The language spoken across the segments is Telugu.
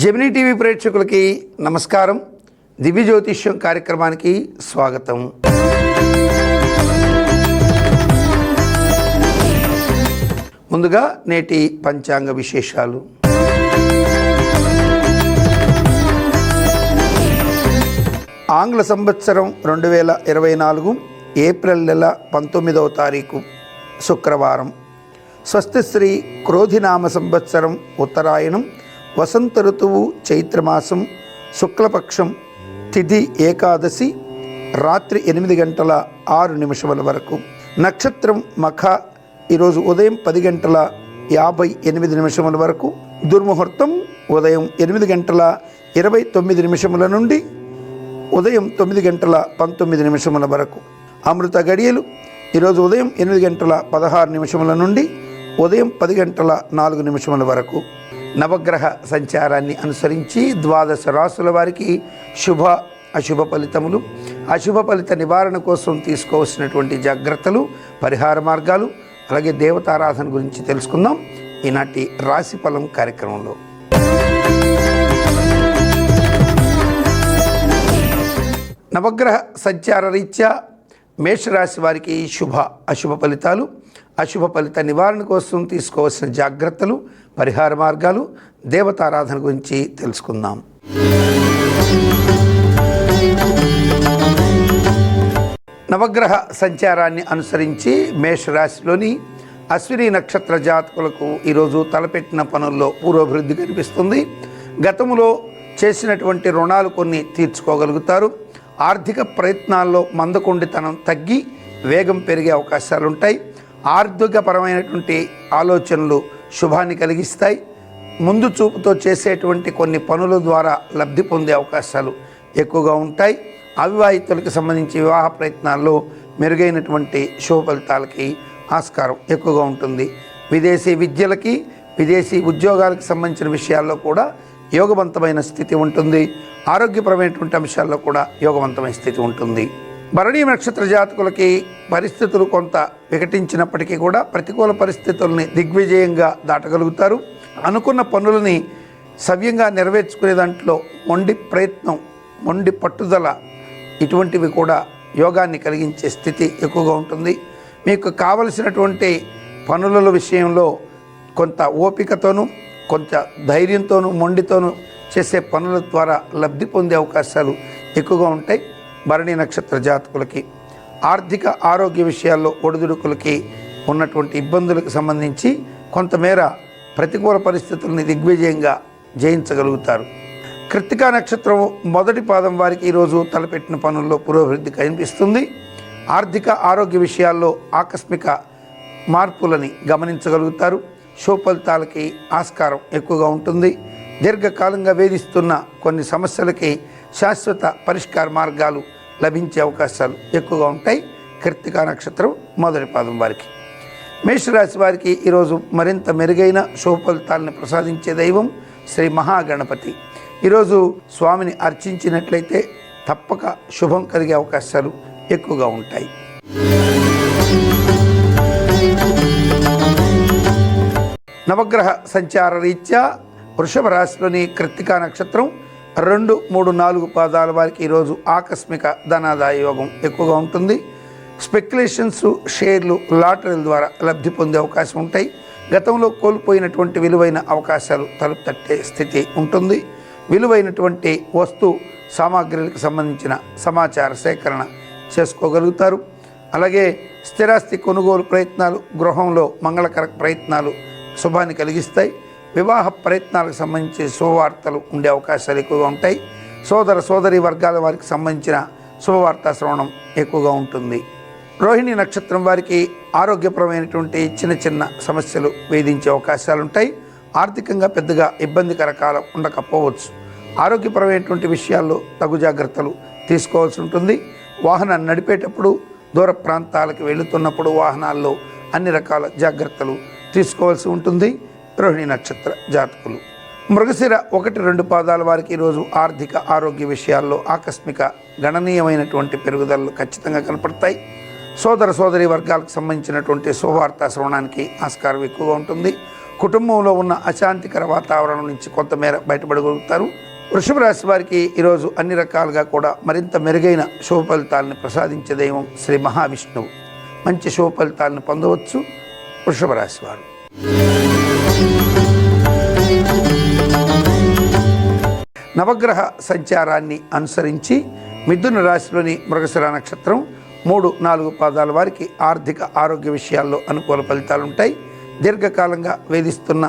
జెమినీ టీవీ ప్రేక్షకులకి నమస్కారం. దివ్య జ్యోతిష్యం కార్యక్రమానికి స్వాగతం. ముందుగా నేటి పంచాంగ విశేషాలు. ఆంగ్ల సంవత్సరం 2024 ఏప్రిల్ నెల 19వ తారీఖు శుక్రవారం. స్వస్తి శ్రీ క్రోధినామ సంవత్సరం ఉత్తరాయణం, వసంత ఋతువు చైత్రమాసం, శుక్లపక్షం, తిథి ఏకాదశి, రాత్రి 8:06 వరకు. నక్షత్రం మఖ, ఈరోజు ఉదయం 10:58 వరకు. దుర్ముహూర్తం ఉదయం 8:29 నుండి ఉదయం 9:19 వరకు. అమృత గడియలు ఈరోజు ఉదయం 8:16 నుండి ఉదయం 10:04 వరకు. నవగ్రహ సంచారాన్ని అనుసరించి ద్వాదశ రాశుల వారికి శుభ అశుభ ఫలితములు, అశుభ ఫలిత నివారణ కోసం తీసుకోవాల్సినటువంటి జాగ్రత్తలు, పరిహార మార్గాలు, అలాగే దేవతారాధన గురించి తెలుసుకుందాం ఈనాటి రాశి ఫలం కార్యక్రమంలో. నవగ్రహ సంచార రీత్యా మేషరాశి వారికి శుభ అశుభ ఫలితాలు, అశుభ ఫలిత నివారణ కోసం తీసుకోవాల్సిన జాగ్రత్తలు, పరిహార మార్గాలు, దేవతారాధన గురించి తెలుసుకుందాం. నవగ్రహ సంచారాన్ని అనుసరించి మేషరాశిలోని అశ్విని నక్షత్ర జాతకులకు ఈరోజు తలపెట్టిన పనుల్లో పూర్వాభివృద్ధి కనిపిస్తుంది. గతంలో చేసినటువంటి రుణాలు కొన్ని తీర్చుకోగలుగుతారు. ఆర్థిక ప్రయత్నాల్లో మందకొండితనం తగ్గి వేగం పెరిగే అవకాశాలుంటాయి. ఆర్థికపరమైనటువంటి ఆలోచనలు శుభాన్ని కలిగిస్తాయి. ముందు చూపుతో చేసేటువంటి కొన్ని పనుల ద్వారా లబ్ధి పొందే అవకాశాలు ఎక్కువగా ఉంటాయి. అవివాహితులకు సంబంధించి వివాహ ప్రయత్నాల్లో మెరుగైనటువంటి శుభ ఫలితాలకి ఆస్కారం ఎక్కువగా ఉంటుంది. విదేశీ విద్యలకి, విదేశీ ఉద్యోగాలకు సంబంధించిన విషయాల్లో కూడా యోగవంతమైన స్థితి ఉంటుంది. ఆరోగ్యపరమైనటువంటి అంశాల్లో కూడా యోగవంతమైన స్థితి ఉంటుంది. భరణీ నక్షత్ర జాతకులకి పరిస్థితులు కొంత వికటించినప్పటికీ కూడా ప్రతికూల పరిస్థితుల్ని దిగ్విజయంగా దాటగలుగుతారు. అనుకున్న పనులని సవ్యంగా నెరవేర్చుకునే దాంట్లో మొండి ప్రయత్నం, మొండి పట్టుదల, ఇటువంటివి కూడా యోగాన్ని కలిగించే స్థితి ఎక్కువగా ఉంటుంది. మీకు కావలసినటువంటి పనుల విషయంలో కొంత ఓపికతోనూ, కొంత ధైర్యంతోనూ, మొండితోనూ చేసే పనుల ద్వారా లబ్ధి పొందే అవకాశాలు ఎక్కువగా ఉంటాయి. భరణీ నక్షత్ర జాతకులకి ఆర్థిక ఆరోగ్య విషయాల్లో ఒడిదుడుకులకి ఉన్నటువంటి ఇబ్బందులకు సంబంధించి కొంతమేర ప్రతికూల పరిస్థితుల్ని దిగ్విజయంగా జయించగలుగుతారు. కృత్తికా నక్షత్రం మొదటి పాదం వారికి ఈరోజు తలపెట్టిన పనుల్లో పురోభివృద్ధి కనిపిస్తుంది. ఆర్థిక ఆరోగ్య విషయాల్లో ఆకస్మిక మార్పులని గమనించగలుగుతారు. శుభ ఫలితాలకి ఆస్కారం ఎక్కువగా ఉంటుంది. దీర్ఘకాలంగా వేధిస్తున్న కొన్ని సమస్యలకి శాశ్వత పరిష్కార మార్గాలు లభించే అవకాశాలు ఎక్కువగా ఉంటాయి. కృత్తికా నక్షత్రం మొదటి పాదం వారికి. మేషరాశి వారికి ఈరోజు మరింత మెరుగైన శుభ ఫలితాలను ప్రసాదించే దైవం శ్రీ మహాగణపతి. ఈరోజు స్వామిని అర్చించినట్లయితే తప్పక శుభం కలిగే అవకాశాలు ఎక్కువగా ఉంటాయి. నవగ్రహ సంచార రీత్యా వృషభ రాశిలోని కృత్తికా నక్షత్రం 2, 3, 4 పాదాల వారికి ఈరోజు ఆకస్మిక ధనాదాయ యోగం ఎక్కువగా ఉంటుంది. స్పెక్యులేషన్స్, షేర్లు, లాటరీల ద్వారా లబ్ధి పొందే అవకాశం ఉంటాయి. గతంలో కోల్పోయినటువంటి విలువైన అవకాశాలు తలుపు తట్టే స్థితి ఉంటుంది. విలువైనటువంటి వస్తు సామాగ్రిలకు సంబంధించిన సమాచార సేకరణ చేసుకోగలుగుతారు. అలాగే స్థిరాస్తి కొనుగోలు ప్రయత్నాలు, గృహంలో మంగళకర ప్రయత్నాలు శుభాన్ని కలిగిస్తాయి. వివాహ ప్రయత్నాలకు సంబంధించి శుభవార్తలు ఉండే అవకాశాలు ఎక్కువగా ఉంటాయి. సోదర సోదరి వర్గాల వారికి సంబంధించిన శుభవార్తా శ్రవణం ఎక్కువగా ఉంటుంది. రోహిణి నక్షత్రం వారికి ఆరోగ్యపరమైనటువంటి చిన్న చిన్న సమస్యలు వేధించే అవకాశాలు ఉంటాయి. ఆర్థికంగా పెద్దగా ఇబ్బందికర కాలం ఉండకపోవచ్చు. ఆరోగ్యపరమైనటువంటి విషయాల్లో తగు జాగ్రత్తలు తీసుకోవాల్సి ఉంటుంది. వాహనాన్ని నడిపేటప్పుడు, దూర ప్రాంతాలకు వెళుతున్నప్పుడు వాహనాల్లో అన్ని రకాల జాగ్రత్తలు తీసుకోవాల్సి ఉంటుంది. రోహిణి నక్షత్ర జాతకులు. మృగశిర 1, 2 పాదాల వారికి ఈరోజు ఆర్థిక ఆరోగ్య విషయాల్లో ఆకస్మిక గణనీయమైనటువంటి పెరుగుదలలు ఖచ్చితంగా కనపడతాయి. సోదర సోదరి వర్గాలకు సంబంధించినటువంటి శుభవార్తా శ్రవణానికి ఆస్కారం ఎక్కువగా ఉంటుంది. కుటుంబంలో ఉన్న అశాంతికర వాతావరణం నుంచి కొంతమేర బయటపడగలుగుతారు. వృషభ రాశి వారికి ఈరోజు అన్ని రకాలుగా కూడా మరింత మెరుగైన శుభ ఫలితాలను ప్రసాదించే దైవం శ్రీ మహావిష్ణువు. మంచి శుభ ఫలితాలను పొందవచ్చు వృషభ రాశి వారు. నవగ్రహ సంచారాన్ని అనుసరించి మిథున రాశిలోని మృగశిర నక్షత్రం 3-4 పాదాల వారికి ఆర్థిక ఆరోగ్య విషయాల్లో అనుకూల ఫలితాలు ఉంటాయి. దీర్ఘకాలంగా వేధిస్తున్న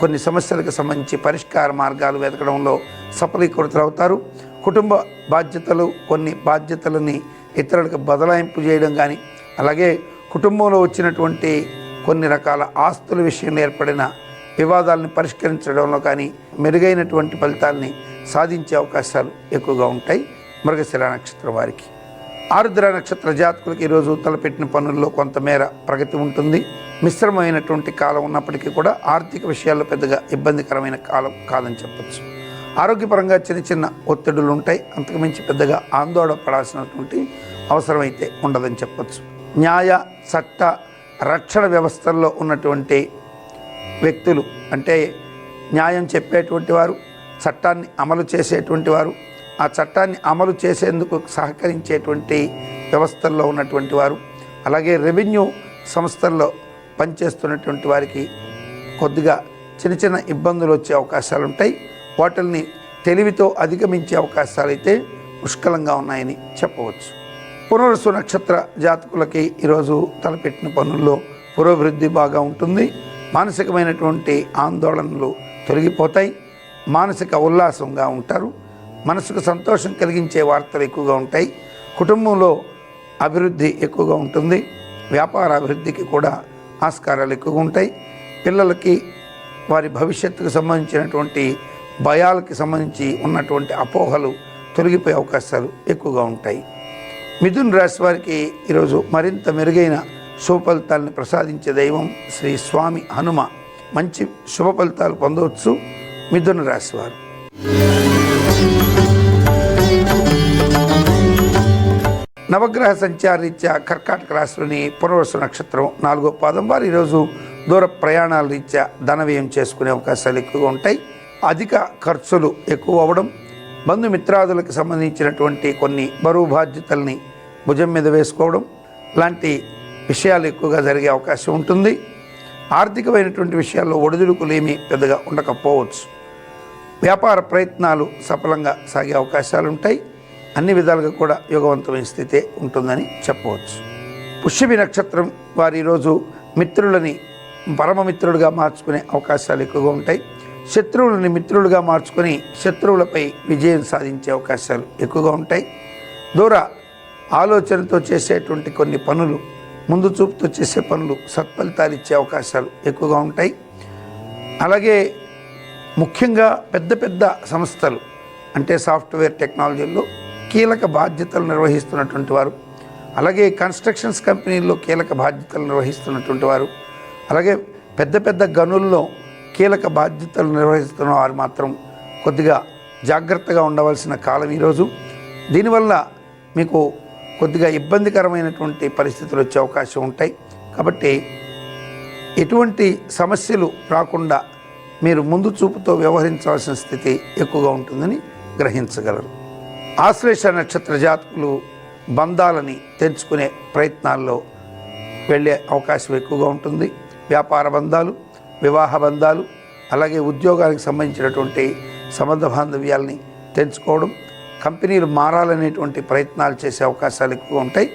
కొన్ని సమస్యలకు సంబంధించి పరిష్కార మార్గాలు వెతకడంలో సఫలీకృతులవుతారు. కుటుంబ బాధ్యతలు, కొన్ని బాధ్యతలని ఇతరులకు బదలాయింపు చేయడం కానీ, అలాగే కుటుంబంలో వచ్చినటువంటి కొన్ని రకాల ఆస్తుల విషయంలో ఏర్పడిన వివాదాలను పరిష్కరించడంలో కానీ మెరుగైనటువంటి ఫలితాలని సాధించే అవకాశాలు ఎక్కువగా ఉంటాయి మృగశిర నక్షత్రం వారికి. ఆరుద్ర నక్షత్ర జాతకులకు ఈరోజు తలపెట్టిన పనుల్లో కొంతమేర ప్రగతి ఉంటుంది. మిశ్రమమైనటువంటి కాలం ఉన్నప్పటికీ కూడా ఆర్థిక విషయాల్లో పెద్దగా ఇబ్బందికరమైన కాలం కాదని చెప్పచ్చు. ఆరోగ్యపరంగా చిన్న చిన్న ఒత్తిడులు ఉంటాయి. అంతకుమించి పెద్దగా ఆందోళన పడాల్సినటువంటి అవసరమైతే ఉండదని చెప్పచ్చు. న్యాయ చట్ట రక్షణ వ్యవస్థల్లో ఉన్నటువంటి వ్యక్తులు, అంటే న్యాయం చెప్పేటువంటి వారు, చట్టాన్ని అమలు చేసేటువంటి వారు, ఆ చట్టాన్ని అమలు చేసేందుకు సహకరించేటువంటి వ్యవస్థల్లో ఉన్నటువంటి వారు, అలాగే రెవెన్యూ సంస్థల్లో పనిచేస్తున్నటువంటి వారికి కొద్దిగా చిన్న చిన్న ఇబ్బందులు వచ్చే అవకాశాలు ఉంటాయి. వాటిల్ని తెలివితో అధిగమించే అవకాశాలు అయితే పుష్కలంగా ఉన్నాయని చెప్పవచ్చు. పునర్వసు నక్షత్ర జాతకులకి ఈరోజు తలపెట్టిన పనుల్లో పురోభివృద్ధి బాగా ఉంటుంది. మానసికమైనటువంటి ఆందోళనలు తొలగిపోతాయి. మానసిక ఉల్లాసంగా ఉంటారు. మనసుకు సంతోషం కలిగించే వార్తలు ఎక్కువగా ఉంటాయి. కుటుంబంలో అభివృద్ధి ఎక్కువగా ఉంటుంది. వ్యాపార అభివృద్ధికి కూడా ఆస్కారాలు ఎక్కువగా ఉంటాయి. పిల్లలకి వారి భవిష్యత్తుకు సంబంధించినటువంటి భయాలకి సంబంధించి ఉన్నటువంటి అపోహలు తొలగిపోయే అవకాశాలు ఎక్కువగా ఉంటాయి. మిథున రాశి వారికి ఈరోజు మరింత మెరుగైన శుభ ఫలితాలను ప్రసాదించే దైవం శ్రీ స్వామి హనుమ. మంచి శుభ ఫలితాలు పొందవచ్చు మిథున రాశి వారు. నవగ్రహ సంచారరీత్యా కర్కాటక రాశిలోని పునర్వసు నక్షత్రం 4వ పాదం వారు ఈరోజు దూర ప్రయాణాల రీత్యా ధన వ్యయం చేసుకునే అవకాశాలు ఎక్కువగా ఉంటాయి. అధిక ఖర్చులు ఎక్కువ అవ్వడం, బంధుమిత్రాదులకు సంబంధించినటువంటి కొన్ని బరువు బాధ్యతల్ని భుజం మీద వేసుకోవడం లాంటి విషయాలు ఎక్కువగా జరిగే అవకాశం ఉంటుంది. ఆర్థికమైనటువంటి విషయాల్లో ఒడిదుడుకులు ఏమీ పెద్దగా ఉండకపోవచ్చు. వ్యాపార ప్రయత్నాలు సఫలంగా సాగే అవకాశాలు ఉంటాయి. అన్ని విధాలుగా కూడా యోగవంతమైన స్థితే ఉంటుందని చెప్పవచ్చు. పుష్యమి నక్షత్రం వారు ఈరోజు మిత్రులని పరమమిత్రులుగా మార్చుకునే అవకాశాలు ఎక్కువగా ఉంటాయి. శత్రువులని మిత్రులుగా మార్చుకొని శత్రువులపై విజయం సాధించే అవకాశాలు ఎక్కువగా ఉంటాయి. దూర ఆలోచనతో చేసేటువంటి కొన్ని పనులు, ముందు చూపుతో చేసే పనులు సత్ఫలితాలు ఇచ్చే అవకాశాలు ఎక్కువగా ఉంటాయి. అలాగే ముఖ్యంగా పెద్ద పెద్ద సంస్థలు, అంటే సాఫ్ట్వేర్ టెక్నాలజీల్లో కీలక బాధ్యతలు నిర్వహిస్తున్నటువంటి వారు, అలాగే కన్స్ట్రక్షన్స్ కంపెనీల్లో కీలక బాధ్యతలు నిర్వహిస్తున్నటువంటి వారు, అలాగే పెద్ద పెద్ద గనుల్లో కీలక బాధ్యతలు నిర్వహిస్తున్న వారు మాత్రం కొద్దిగా జాగ్రత్తగా ఉండవలసిన కాలం ఈరోజు. దీనివల్ల మీకు కొద్దిగా ఇబ్బందికరమైనటువంటి పరిస్థితులు వచ్చే అవకాశం ఉంటాయి. కాబట్టి ఎటువంటి సమస్యలు రాకుండా మీరు ముందు చూపుతో వ్యవహరించవలసిన స్థితి ఎక్కువగా ఉంటుందని గ్రహించగలరు. ఆశ్లేష నక్షత్ర జాతకులు బంధాలని తెంచుకునే ప్రయత్నాల్లో వెళ్ళే అవకాశం ఎక్కువగా ఉంటుంది. వ్యాపార బంధాలు, వివాహ బంధాలు, అలాగే ఉద్యోగానికి సంబంధించినటువంటి సంబంధ బాంధవ్యాలని తెంచుకోవడం, కంపెనీలు మారాలనేటువంటి ప్రయత్నాలు చేసే అవకాశాలు ఎక్కువగా ఉంటాయి.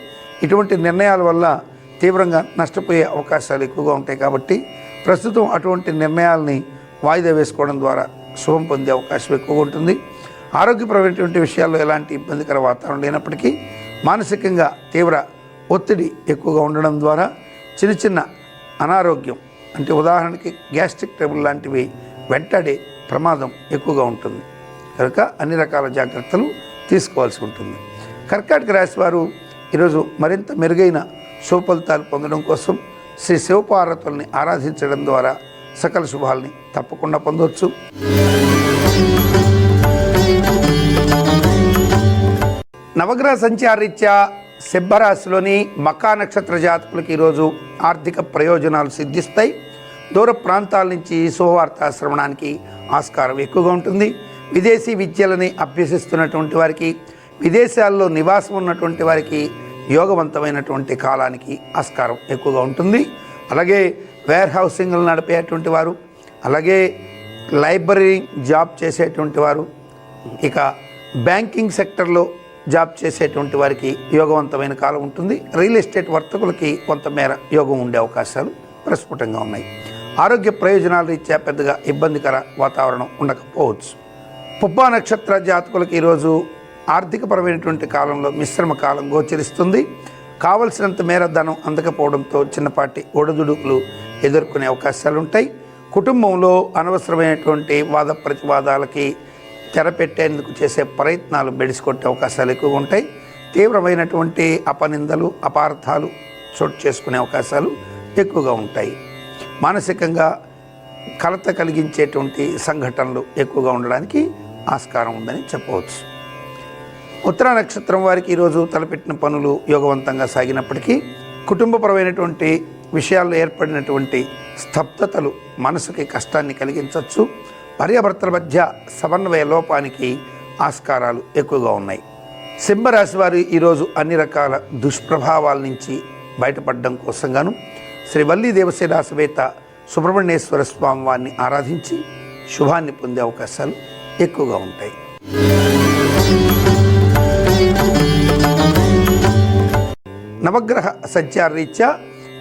ఇటువంటి నిర్ణయాల వల్ల తీవ్రంగా నష్టపోయే అవకాశాలు ఎక్కువగా ఉంటాయి. కాబట్టి ప్రస్తుతం అటువంటి నిర్ణయాలని వాయిదా వేసుకోవడం ద్వారా శుభం పొందే అవకాశం ఎక్కువగా ఉంటుంది. ఆరోగ్యపరమైనటువంటి విషయాల్లో ఎలాంటి ఇబ్బందికర వాతావరణం లేనప్పటికీ మానసికంగా తీవ్ర ఒత్తిడి ఎక్కువగా ఉండడం ద్వారా చిన్న చిన్న అనారోగ్యం, అంటే ఉదాహరణకి గ్యాస్ట్రిక్ ట్రబుల్ లాంటివి వెంటాడే ప్రమాదం ఎక్కువగా ఉంటుంది. కనుక అన్ని రకాల జాగ్రత్తలు తీసుకోవాల్సి ఉంటుంది. కర్కాటక రాశి వారు ఈరోజు మరింత మెరుగైన శుభ ఫలితాలు పొందడం కోసం శ్రీ శివపార్వతుల్ని ఆరాధించడం ద్వారా సకల శుభాలని తప్పకుండా పొందవచ్చు. నవగ్రహ సంచారరీత్యా సింహరాశిలోని మకా నక్షత్ర జాతకులకు ఈరోజు ఆర్థిక ప్రయోజనాలు సిద్ధిస్తాయి. దూర ప్రాంతాల నుంచి శుభవార్తా శ్రవణానికి ఆస్కారం ఎక్కువగా ఉంటుంది. విదేశీ విద్యలని అభ్యసిస్తున్నటువంటి వారికి, విదేశాల్లో నివాసం ఉన్నటువంటి వారికి యోగవంతమైనటువంటి కాలానికి ఆస్కారం ఎక్కువగా ఉంటుంది. అలాగే వేర్ హౌసింగ్లు నడిపేటువంటి వారు, అలాగే లైబ్రరీ జాబ్ చేసేటువంటి వారు, ఇక బ్యాంకింగ్ సెక్టర్లో జాబ్ చేసేటువంటి వారికి యోగవంతమైన కాలం ఉంటుంది. రియల్ ఎస్టేట్ వర్తకులకి కొంతమేర యోగం ఉండే అవకాశాలు ప్రస్ఫుటంగా ఉన్నాయి. ఆరోగ్య ప్రయోజనాల రీత్యా పెద్దగా ఇబ్బందికర వాతావరణం ఉండకపోవచ్చు. పుబ్బా నక్షత్ర జాతకులకు ఈరోజు ఆర్థికపరమైనటువంటి కాలంలో మిశ్రమ కాలం గోచరిస్తుంది. కావలసినంత మేర ధనం అందకపోవడంతో చిన్నపాటి ఒడిదుడుకులు ఎదుర్కొనే అవకాశాలు ఉంటాయి. కుటుంబంలో అనవసరమైనటువంటి వాద ప్రతివాదాలకి తెరపెట్టేందుకు చేసే ప్రయత్నాలు బెడిసికొట్టే అవకాశాలు ఎక్కువగా ఉంటాయి. తీవ్రమైనటువంటి అపనిందలు, అపార్థాలు చోటు చేసుకునే అవకాశాలు ఎక్కువగా ఉంటాయి. మానసికంగా కలత కలిగించేటువంటి సంఘటనలు ఎక్కువగా ఉండడానికి ఆస్కారం ఉందని చెప్పవచ్చు. ఉత్తరా నక్షత్రం వారికి ఈరోజు తలపెట్టిన పనులు యోగవంతంగా సాగినప్పటికీ కుటుంబపరమైనటువంటి విషయాల్లో ఏర్పడినటువంటి స్తబ్దతలు మనసుకి కష్టాన్ని కలిగించవచ్చు. భార్యాభర్తల మధ్య సమన్వయ లోపానికి ఆస్కారాలు ఎక్కువగా ఉన్నాయి. సింహరాశి వారు ఈరోజు అన్ని రకాల దుష్ప్రభావాల నుంచి బయటపడడం కోసంగాను శ్రీ వల్లీ దేవసేన సమేత సుబ్రహ్మణ్యేశ్వర స్వామి వారిని ఆరాధించి శుభాన్ని పొందే అవకాశాలు ఎక్కువగా ఉంటాయి. నవగ్రహ సంచార రీత్యా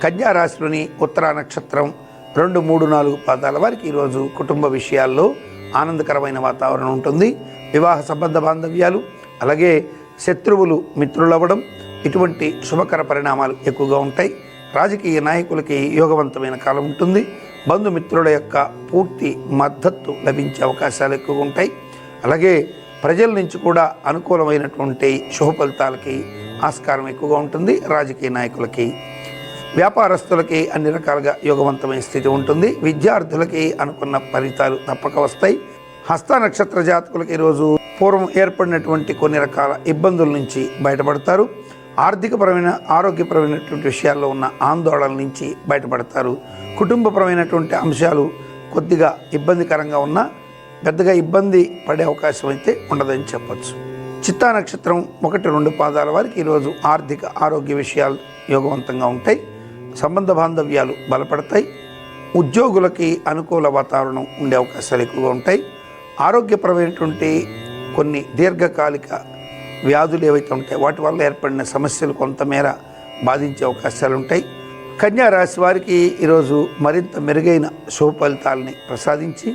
కన్యా రాశిలోని ఉత్తరా నక్షత్రం 2, 3, 4 పాదాల వారికి ఈరోజు కుటుంబ విషయాల్లో ఆనందకరమైన వాతావరణం ఉంటుంది. వివాహ సంబంధ బాంధవ్యాలు, అలాగే శత్రువులు మిత్రులవ్వడం, ఇటువంటి శుభకర పరిణామాలు ఎక్కువగా ఉంటాయి. రాజకీయ నాయకులకి యోగవంతమైన కాలం ఉంటుంది. బంధుమిత్రుల యొక్క పూర్తి మద్దతు లభించే అవకాశాలు ఎక్కువగా ఉంటాయి. అలాగే ప్రజల నుంచి కూడా అనుకూలమైనటువంటి శుభ ఫలితాలకి ఆస్కారం ఎక్కువగా ఉంటుంది. రాజకీయ నాయకులకి, వ్యాపారస్తులకి అన్ని రకాలుగా యోగవంతమైన స్థితి ఉంటుంది. విద్యార్థులకి అనుకున్న ఫలితాలు తప్పక వస్తాయి. హస్త నక్షత్ర జాతకులకి ఈరోజు పూర్వం ఏర్పడినటువంటి కొన్ని రకాల ఇబ్బందుల నుంచి బయటపడతారు. ఆర్థికపరమైన, ఆరోగ్యపరమైనటువంటి విషయాల్లో ఉన్న ఆందోళనల నుంచి బయటపడతారు. కుటుంబపరమైనటువంటి అంశాలు కొద్దిగా ఇబ్బందికరంగా ఉన్నా పెద్దగా ఇబ్బంది పడే అవకాశం అయితే ఉండదని చెప్పచ్చు. చిత్తా నక్షత్రం 1, 2 పాదాల వారికి ఈరోజు ఆర్థిక, ఆరోగ్య విషయాలు యోగవంతంగా ఉంటాయి. సంబంధ బాంధవ్యాలు బలపడతాయి. ఉద్యోగులకి అనుకూల వాతావరణం ఉండే అవకాశాలు ఎక్కువగా ఉంటాయి. ఆరోగ్యపరమైనటువంటి కొన్ని దీర్ఘకాలిక వ్యాధులు ఏవైతే ఉంటాయో వాటి వల్ల ఏర్పడిన సమస్యలు కొంతమేర బాధించే అవకాశాలు ఉంటాయి. కన్యా రాశి వారికి ఈరోజు మరింత మెరుగైన శుభ ఫలితాలని ప్రసాదించి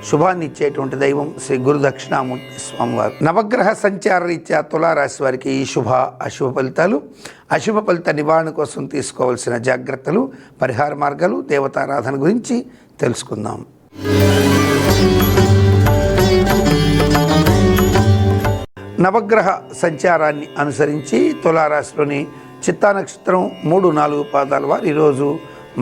శుభాన్ని ఇచ్చేటువంటి దైవం శ్రీ గురు దక్షిణామూర్తి స్వామివారు. నవగ్రహ సంచార రీత్యా తులారాశి వారికి ఈ శుభ, అశుభ ఫలితాలు, అశుభ ఫలిత నివారణ కోసం తీసుకోవాల్సిన జాగ్రత్తలు, పరిహార మార్గాలు, దేవతారాధన గురించి తెలుసుకుందాం. నవగ్రహ సంచారాన్ని అనుసరించి తులారాశిలోని చిత్తా నక్షత్రం 3, 4 పాదాల వారు ఈరోజు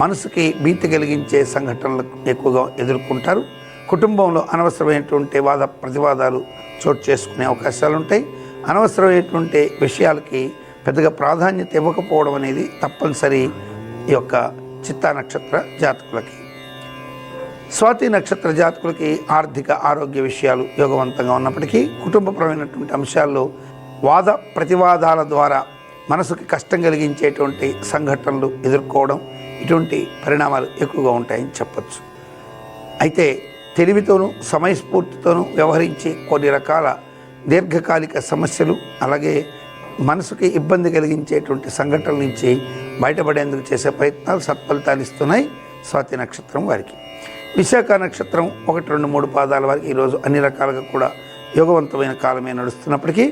మనసుకి భీతి కలిగించే సంఘటనలు ఎక్కువగా ఎదుర్కొంటారు. కుటుంబంలో అనవసరమైనటువంటి వాద ప్రతివాదాలు చోటు చేసుకునే అవకాశాలు ఉంటాయి. అనవసరమైనటువంటి విషయాలకి పెద్దగా ప్రాధాన్యత ఇవ్వకపోవడం అనేది తప్పనిసరి ఈ యొక్క చిత్తా నక్షత్ర జాతకులకి. స్వాతి నక్షత్ర జాతకులకి ఆర్థిక, ఆరోగ్య విషయాలు యోగవంతంగా ఉన్నప్పటికీ కుటుంబపరమైనటువంటి అంశాల్లో వాద ప్రతివాదాల ద్వారా మనసుకి కష్టం కలిగించేటువంటి సంఘటనలు ఎదుర్కోవడం, ఇటువంటి పరిణామాలు ఎక్కువగా ఉంటాయని చెప్పచ్చు. అయితే తెలివితోనూ సమయస్ఫూర్తితోనూ వ్యవహరించి కొన్ని రకాల దీర్ఘకాలిక సమస్యలు, అలాగే మనసుకి ఇబ్బంది కలిగించేటువంటి సంఘటనల నుంచి బయటపడేందుకు చేసే ప్రయత్నాలు సత్ఫలితాలు ఇస్తున్నాయి స్వాతి నక్షత్రం వారికి. విశాఖ నక్షత్రం 1, 2, 3 పాదాల వారికి ఈరోజు అన్ని రకాలుగా కూడా యోగవంతమైన కాలమే నడుస్తున్నప్పటికీ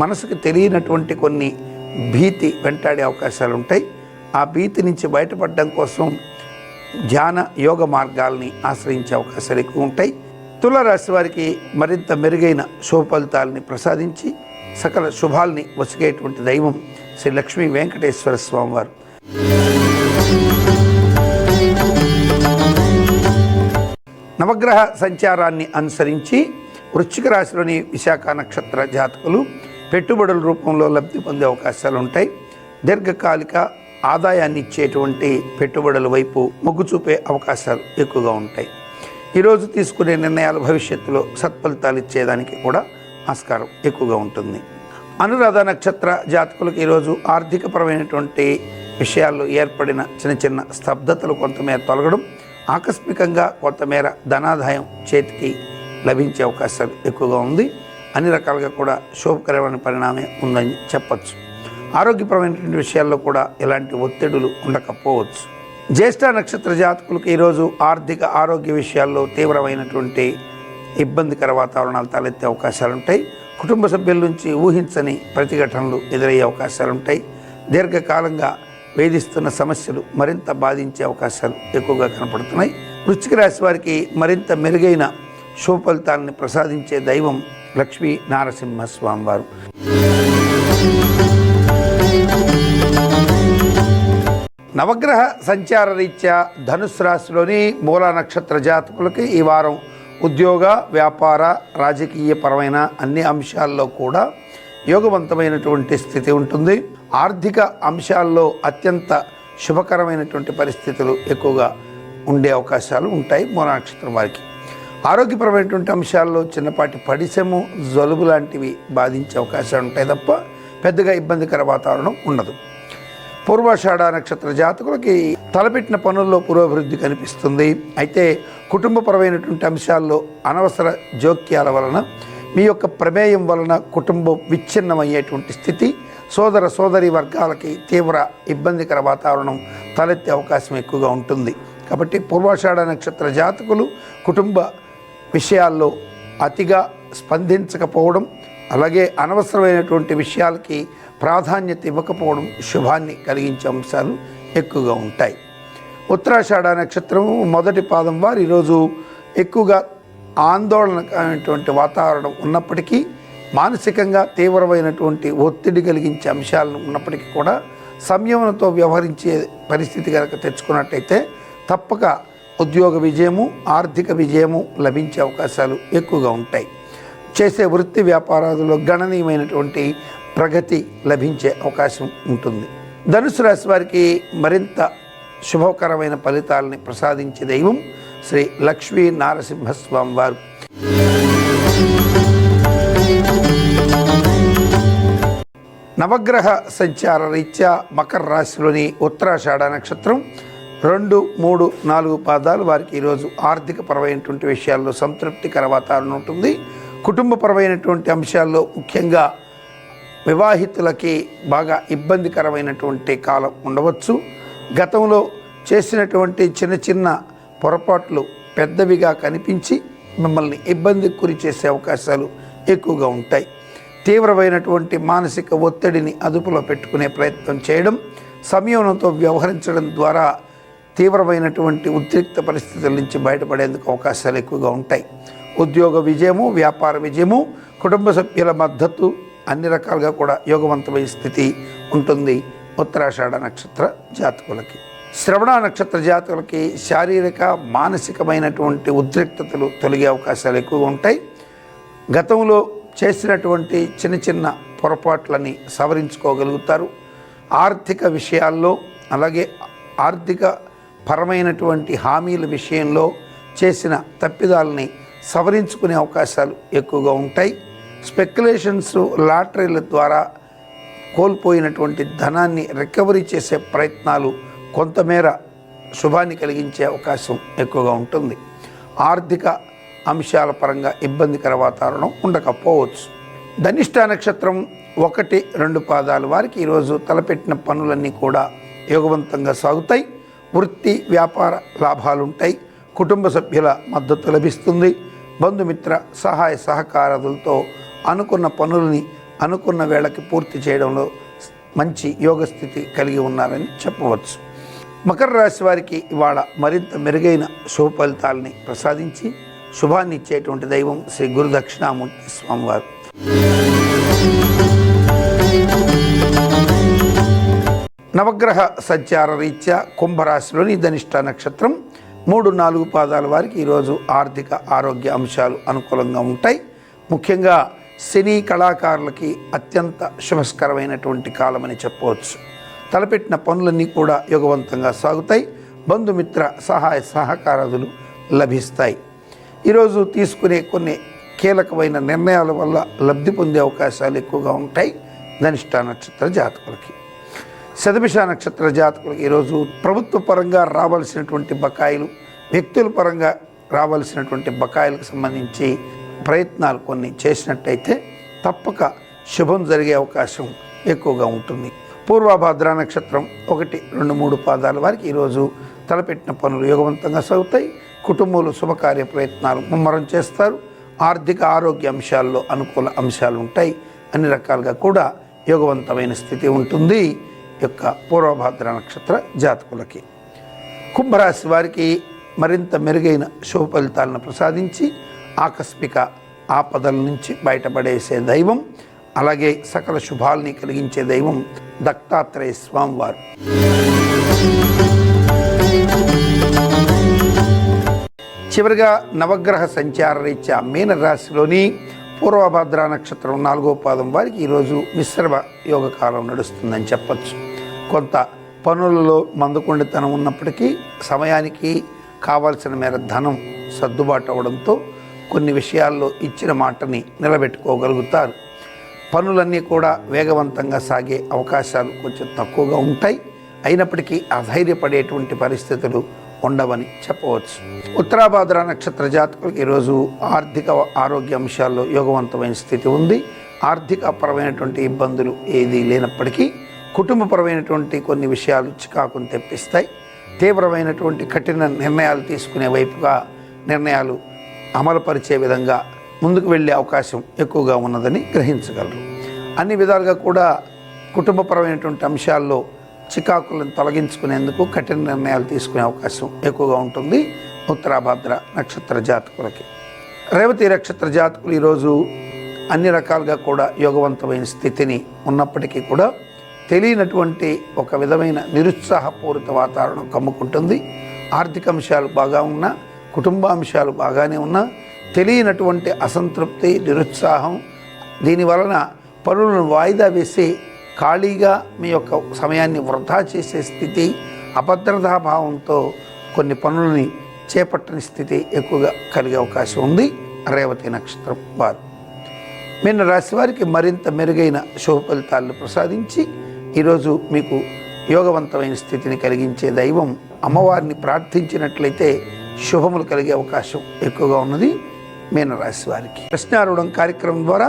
మనసుకు తెలియనటువంటి కొన్ని భీతి వెంటాడే అవకాశాలు ఉంటాయి. ఆ భీతి నుంచి బయటపడడం కోసం ధ్యాన, యోగ మార్గాల్ని ఆశ్రయించే అవకాశాలు ఎక్కువ ఉంటాయి. తులారాశి వారికి మరింత మెరుగైన శుభ ఫలితాలని ప్రసాదించి సకల శుభాల్ని వసిగేటువంటి దైవం శ్రీ లక్ష్మీ వెంకటేశ్వర స్వామివారు. నవగ్రహ సంచారాన్ని అనుసరించి వృశ్చిక రాశిలోని విశాఖ నక్షత్ర జాతకులు పెట్టుబడుల రూపంలో లబ్ధి పొందే అవకాశాలు ఉంటాయి. దీర్ఘకాలిక ఆదాయాన్ని ఇచ్చేటువంటి పెట్టుబడుల వైపు మొగ్గు చూపే అవకాశాలు ఎక్కువగా ఉంటాయి. ఈరోజు తీసుకునే నిర్ణయాలు భవిష్యత్తులో సత్ఫలితాలు ఇచ్చేదానికి కూడా ఆస్కారం ఎక్కువగా ఉంటుంది. అనురాధ నక్షత్ర జాతకులకు ఈరోజు ఆర్థికపరమైనటువంటి విషయాల్లో ఏర్పడిన చిన్న చిన్న స్తబ్దతలు కొంతమేర తొలగడం, ఆకస్మికంగా కొంతమేర ధనాదాయం చేతికి లభించే అవకాశాలు ఎక్కువగా ఉంది. అన్ని రకాలుగా కూడా శుభకరమైన పరిణామం ఉందని చెప్పచ్చు. ఆరోగ్యపరమైనటువంటి విషయాల్లో కూడా ఎలాంటి ఒత్తిడులు ఉండకపోవచ్చు. జ్యేష్ఠ నక్షత్ర జాతకులకు ఈరోజు ఆరోగ్య విషయాల్లో తీవ్రమైనటువంటి ఇబ్బందికర వాతావరణాలు తలెత్తే అవకాశాలు ఉంటాయి. కుటుంబ సభ్యుల నుంచి ఊహించని ప్రతిఘటనలు ఎదురయ్యే అవకాశాలు ఉంటాయి. దీర్ఘకాలంగా వేధిస్తున్న సమస్యలు మరింత బాధించే అవకాశాలు ఎక్కువగా కనపడుతున్నాయి. వృశ్చిక రాశి వారికి మరింత మెరుగైన శుభ ఫలితాలను ప్రసాదించే దైవం లక్ష్మీ నారసింహస్వామి వారు. నవగ్రహ సంచార రీత్యా ధనుస్సు రాశిలోని మూలా నక్షత్ర జాతకులకి ఈ వారం ఉద్యోగ, వ్యాపార, రాజకీయ పరమైన అన్ని అంశాల్లో కూడా యోగవంతమైనటువంటి స్థితి ఉంటుంది. ఆర్థిక అంశాల్లో అత్యంత శుభకరమైనటువంటి పరిస్థితులు ఎక్కువగా ఉండే అవకాశాలు ఉంటాయి మూలా నక్షత్రం వారికి. ఆరోగ్యపరమైనటువంటి అంశాల్లో చిన్నపాటి పడిశము, జలుబు లాంటివి బాధించే అవకాశాలు ఉంటాయి తప్ప పెద్దగా ఇబ్బందికర వాతావరణం ఉండదు. పూర్వాషాఢ నక్షత్ర జాతకులకి తలపెట్టిన పనుల్లో పురోభివృద్ధి కనిపిస్తుంది. అయితే కుటుంబపరమైనటువంటి అంశాల్లో అనవసర జోక్యాల వలన, మీ యొక్క ప్రమేయం వలన కుటుంబం విచ్ఛిన్నమయ్యేటువంటి స్థితి, సోదరి వర్గాలకి తీవ్ర ఇబ్బందికర వాతావరణం తలెత్తే అవకాశం ఎక్కువగా ఉంటుంది. కాబట్టి పూర్వాషాఢ నక్షత్ర జాతకులు కుటుంబ విషయాల్లో అతిగా స్పందించకపోవడం, అలాగే అనవసరమైనటువంటి విషయాలకి ప్రాధాన్యత ఇవ్వకపోవడం శుభాన్ని కలిగించే అంశాలు ఎక్కువగా ఉంటాయి. ఉత్తరాషాఢ నక్షత్రం మొదటి పాదం వారు ఈరోజు ఎక్కువగా ఆందోళనకరమైనటువంటి వాతావరణం ఉన్నప్పటికీ, మానసికంగా తీవ్రమైనటువంటి ఒత్తిడి కలిగించే అంశాలను ఉన్నప్పటికీ కూడా సంయమనంతో వ్యవహరించే పరిస్థితి కనుక తెచ్చుకున్నట్టయితే తప్పక ఉద్యోగ విజయము, ఆర్థిక విజయము లభించే అవకాశాలు ఎక్కువగా ఉంటాయి. చేసే వృత్తి వ్యాపారాలలో గణనీయమైనటువంటి ప్రగతి లభించే అవకాశం ఉంటుంది. ధనుసు రాశి వారికి మరింత శుభకరమైన ఫలితాలని ప్రసాదించే దైవం శ్రీ లక్ష్మీ నారసింహస్వామి వారు. నవగ్రహ సంచార రీత్యా మకర రాశిలోని ఉత్తరాషాఢ నక్షత్రం 2, 3, 4 పాదాలు వారికి ఈరోజు ఆర్థికపరమైనటువంటి విషయాల్లో సంతృప్తికర వాతావరణం ఉంటుంది. కుటుంబపరమైనటువంటి అంశాల్లో ముఖ్యంగా వివాహితులకి బాగా ఇబ్బందికరమైనటువంటి కాలం ఉండవచ్చు. గతంలో చేసినటువంటి చిన్న చిన్న పొరపాట్లు పెద్దవిగా కనిపించి మిమ్మల్ని ఇబ్బందికి గురి చేసే అవకాశాలు ఎక్కువగా ఉంటాయి. తీవ్రమైనటువంటి మానసిక ఒత్తిడిని అదుపులో పెట్టుకునే ప్రయత్నం చేయడం, సంయమనంతో వ్యవహరించడం ద్వారా తీవ్రమైనటువంటి ఉద్రిక్త పరిస్థితుల నుంచి బయటపడేందుకు అవకాశాలు ఎక్కువగా ఉంటాయి. ఉద్యోగ విజయము, వ్యాపార విజయము, కుటుంబ సభ్యుల మద్దతు అన్ని రకాలుగా కూడా యోగవంతమైన స్థితి ఉంటుంది ఉత్తరాషాఢ నక్షత్ర జాతకులకి. శ్రవణ నక్షత్ర జాతకులకి శారీరక, మానసికమైనటువంటి ఉద్రిక్తతలు తొలగే అవకాశాలు ఎక్కువగా ఉంటాయి. గతంలో చేసినటువంటి చిన్న చిన్న పొరపాట్లని సవరించుకోగలుగుతారు. ఆర్థిక విషయాల్లో, అలాగే ఆర్థిక పరమైనటువంటి హామీల విషయంలో చేసిన తప్పిదాలని సవరించుకునే అవకాశాలు ఎక్కువగా ఉంటాయి. స్పెక్యులేషన్స్, లాటరీల ద్వారా కోల్పోయినటువంటి ధనాన్ని రికవరీ చేసే ప్రయత్నాలు కొంతమేర శుభాన్ని కలిగించే అవకాశం ఎక్కువగా ఉంటుంది. ఆర్థిక అంశాల పరంగా ఇబ్బందికర వాతావరణం ఉండకపోవచ్చు. ధనిష్ట నక్షత్రం 1, 2 పాదాలు వారికి ఈరోజు తలపెట్టిన పనులన్నీ కూడా యోగవంతంగా సాగుతాయి. వృత్తి వ్యాపార లాభాలుంటాయి. కుటుంబ సభ్యుల మద్దతు లభిస్తుంది. బంధుమిత్ర సహాయ సహకారాలతో అనుకున్న పనులని అనుకున్న వేళకి పూర్తి చేయడంలో మంచి యోగస్థితి కలిగి ఉన్నారని చెప్పవచ్చు. మకర రాశి వారికి ఇవాళ మరింత మెరుగైన శుభ ఫలితాలని ప్రసాదించి శుభాన్ని ఇచ్చేటువంటి దైవం శ్రీ గురు దక్షిణామూర్తి స్వామివారు. నవగ్రహ సంచార రీత్యా కుంభరాశిలోని ధనిష్ట నక్షత్రం 3, 4 పాదాల వారికి ఈరోజు ఆర్థిక ఆరోగ్య అంశాలు అనుకూలంగా ఉంటాయి. ముఖ్యంగా సినీ కళాకారులకి అత్యంత శుభస్కరమైనటువంటి కాలమని చెప్పవచ్చు. తలపెట్టిన పనులన్నీ కూడా యోగవంతంగా సాగుతాయి. బంధుమిత్ర సహాయ సహకారాదులు లభిస్తాయి. ఈరోజు తీసుకునే కొన్ని కీలకమైన నిర్ణయాల వల్ల లబ్ధి పొందే అవకాశాలు ఎక్కువగా ఉంటాయి ధనిష్ట నక్షత్ర జాతకులకి. శతభిష నక్షత్ర జాతకులకి ఈరోజు ప్రభుత్వ పరంగా రావాల్సినటువంటి బకాయిలు, వ్యక్తుల పరంగా రావాల్సినటువంటి బకాయిలకు సంబంధించి ప్రయత్నాలు కొన్ని చేసినట్టయితే తప్పక శుభం జరిగే అవకాశం ఎక్కువగా ఉంటుంది. పూర్వభాద్ర నక్షత్రం 1, 2, 3 పాదాల వారికి ఈరోజు తలపెట్టిన పనులు యోగవంతంగా సాగుతాయి. కుటుంబంలో శుభకార్య ప్రయత్నాలు ముమ్మరం చేస్తారు. ఆర్థిక ఆరోగ్య అంశాల్లో అనుకూల అంశాలు ఉంటాయి. అన్ని రకాలుగా కూడా యోగవంతమైన స్థితి ఉంటుంది యొక్క పూర్వభాద్ర నక్షత్ర జాతకులకి. కుంభరాశి వారికి మరింత మెరుగైన శుభ ఫలితాలను ప్రసాదించి ఆకస్మిక ఆపదల నుంచి బయటపడేసే దైవం, అలాగే సకల శుభాల్ని కలిగించే దైవం దత్తాత్రేయ స్వామివారు. చివరిగా నవగ్రహ సంచార రీత్యా మీన రాశిలోని పూర్వభద్ర నక్షత్రం 4వ పాదం వారికి ఈరోజు మిశ్రమ యోగ కాలం నడుస్తుందని చెప్పచ్చు. కొంత పనులలో మందుకొండితనం ఉన్నప్పటికీ సమయానికి కావాల్సిన మేర ధనం సర్దుబాటు అవడంతో కొన్ని విషయాల్లో ఇచ్చిన మాటని నిలబెట్టుకోగలుగుతారు. పనులన్నీ కూడా వేగవంతంగా సాగే అవకాశాలు కొంచెం తక్కువగా ఉంటాయి. అయినప్పటికీ అధైర్యపడేటువంటి పరిస్థితులు ఉండవని చెప్పవచ్చు. ఉత్తరాభాద్ర నక్షత్ర జాతకులకు ఈరోజు ఆర్థిక ఆరోగ్య అంశాల్లో యోగవంతమైన స్థితి ఉంది. ఆర్థిక పరమైనటువంటి ఇబ్బందులు ఏదీ లేనప్పటికీ కుటుంబపరమైనటువంటి కొన్ని విషయాలు చికాకును తెప్పిస్తాయి. తీవ్రమైనటువంటి కఠిన నిర్ణయాలు తీసుకునే వైపుగా నిర్ణయాలు అమలుపరిచే విధంగా ముందుకు వెళ్ళే అవకాశం ఎక్కువగా ఉన్నదని గ్రహించగలరు. అన్ని విధాలుగా కూడా కుటుంబపరమైనటువంటి అంశాల్లో చికాకులను తొలగించుకునేందుకు కఠిన నిర్ణయాలు తీసుకునే అవకాశం ఎక్కువగా ఉంటుంది ఉత్తరాభాద్ర నక్షత్ర జాతకులకి. రేవతి నక్షత్ర జాతకులు ఈరోజు అన్ని రకాలుగా కూడా యోగవంతమైన స్థితిని ఉన్నప్పటికీ కూడా తెలియనటువంటి ఒక విధమైన నిరుత్సాహపూరిత వాతావరణం కమ్ముకుంటుంది. ఆర్థిక అంశాలు బాగా ఉన్నా, కుటుంబ అంశాలు బాగానే ఉన్నా తెలియనటువంటి అసంతృప్తి, నిరుత్సాహం, దీనివలన పనులను వాయిదా వేసి ఖాళీగా మీ యొక్క సమయాన్ని వృధా చేసే స్థితి, అభద్రతాభావంతో కొన్ని పనులని చేపట్టని స్థితి ఎక్కువగా కలిగే అవకాశం ఉంది రేవతి నక్షత్రం వారు. మీన రాశి వారికి మరింత మెరుగైన శుభ ఫలితాలను ప్రసాదించి ఈరోజు మీకు యోగవంతమైన స్థితిని కలిగించే దైవం అమ్మవారిని ప్రార్థించినట్లయితే శుభములు కలిగే అవకాశం ఎక్కువగా ఉన్నది మీనరాశి వారికి. ప్రశ్నారూఢం కార్యక్రమం ద్వారా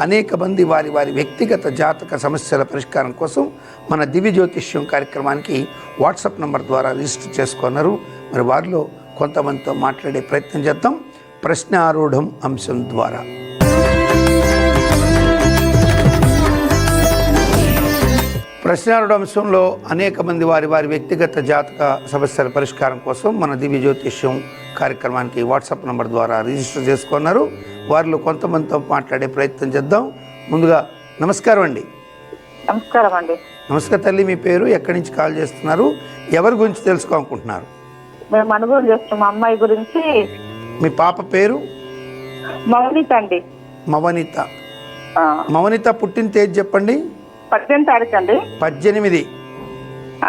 అనేక మంది వారి వారి వ్యక్తిగత జాతక సమస్యల పరిష్కారం కోసం మన దివ్య జ్యోతిష్యం కార్యక్రమానికి వాట్సాప్ నంబర్ ద్వారా రిజిస్టర్ చేసుకున్నారు. మరి వారిలో కొంతమందితో మాట్లాడే ప్రయత్నం చేద్దాం ప్రశ్నారూఢం అంశం ద్వారా. ప్రశ్నారూఢ అంశంలో అనేక మంది వారి వారి వ్యక్తిగత జాతక సమస్యల పరిష్కారం కోసం మన దివ్య జ్యోతిష్యం కార్యక్రమానికి వాట్సాప్ నంబర్ ద్వారా రిజిస్టర్ చేసుకున్నారు. వారిలో కొంతమందితో మాట్లాడే ప్రయత్నం చేద్దాం. ముందుగా నమస్కారం అండి. నమస్కారం అండి. నమస్కారం తల్లి, మీ పేరు, ఎక్కడి నుంచి కాల్ చేస్తున్నారు, ఎవరి గురించి తెలుసుకోవాలనుకుంటున్నారు? మేము అనుభవం చేస్తున్నాం మా అమ్మాయి గురించి. మీ పాప పేరు? మౌనిత అండి. మవనిత. మవనిత పుట్టిన తేదీ చెప్పండి. 18వ తారీఖు అండి. 18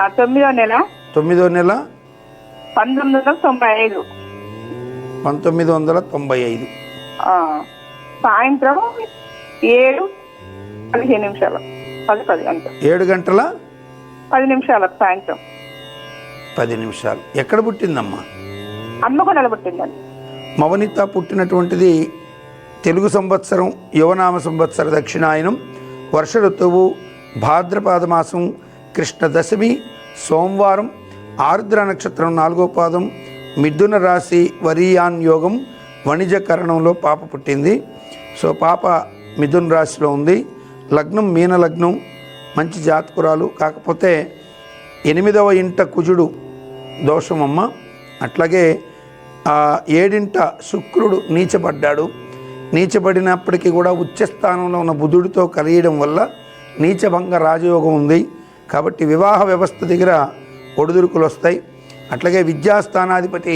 9వ నెల 1995. 1995 సాయంత్రం 7:15 10 గంటలు 7 గంటల 10 నిమిషాలకు సాయంత్రం 10 నిమిషాలు. ఎక్కడ పుట్టిందమ్మా? హన్మకొండలో పుట్టిందండి. మవనిత పుట్టినటువంటిది తెలుగు సంవత్సరం యువనామ సంవత్సర దక్షిణాయనం, వర్ష ఋతువు, భాద్రపాద మాసం, కృష్ణ దశమి, సోమవారం, ఆర్ద్ర నక్షత్రం 4వ పాదం, మిథున రాశి, వరియాన్ యోగం, వణిజకరణంలో పాప పుట్టింది. సో పాప మిథున రాశిలో ఉంది. లగ్నం మీన లగ్నం, మంచి జాతకురాలు. కాకపోతే 8వ ఇంట కుజుడు దోషమమ్మ. అట్లాగే 7వ శుక్రుడు నీచపడ్డాడు. నీచపడినప్పటికీ కూడా ఉచ్చస్థానంలో ఉన్న బుధుడితో కలియడం వల్ల నీచభంగ రాజయోగం ఉంది. కాబట్టి వివాహ వ్యవస్థ దగ్గర ఒడిదుడుకులు వస్తాయి. అట్లాగే విద్యాస్థానాధిపతి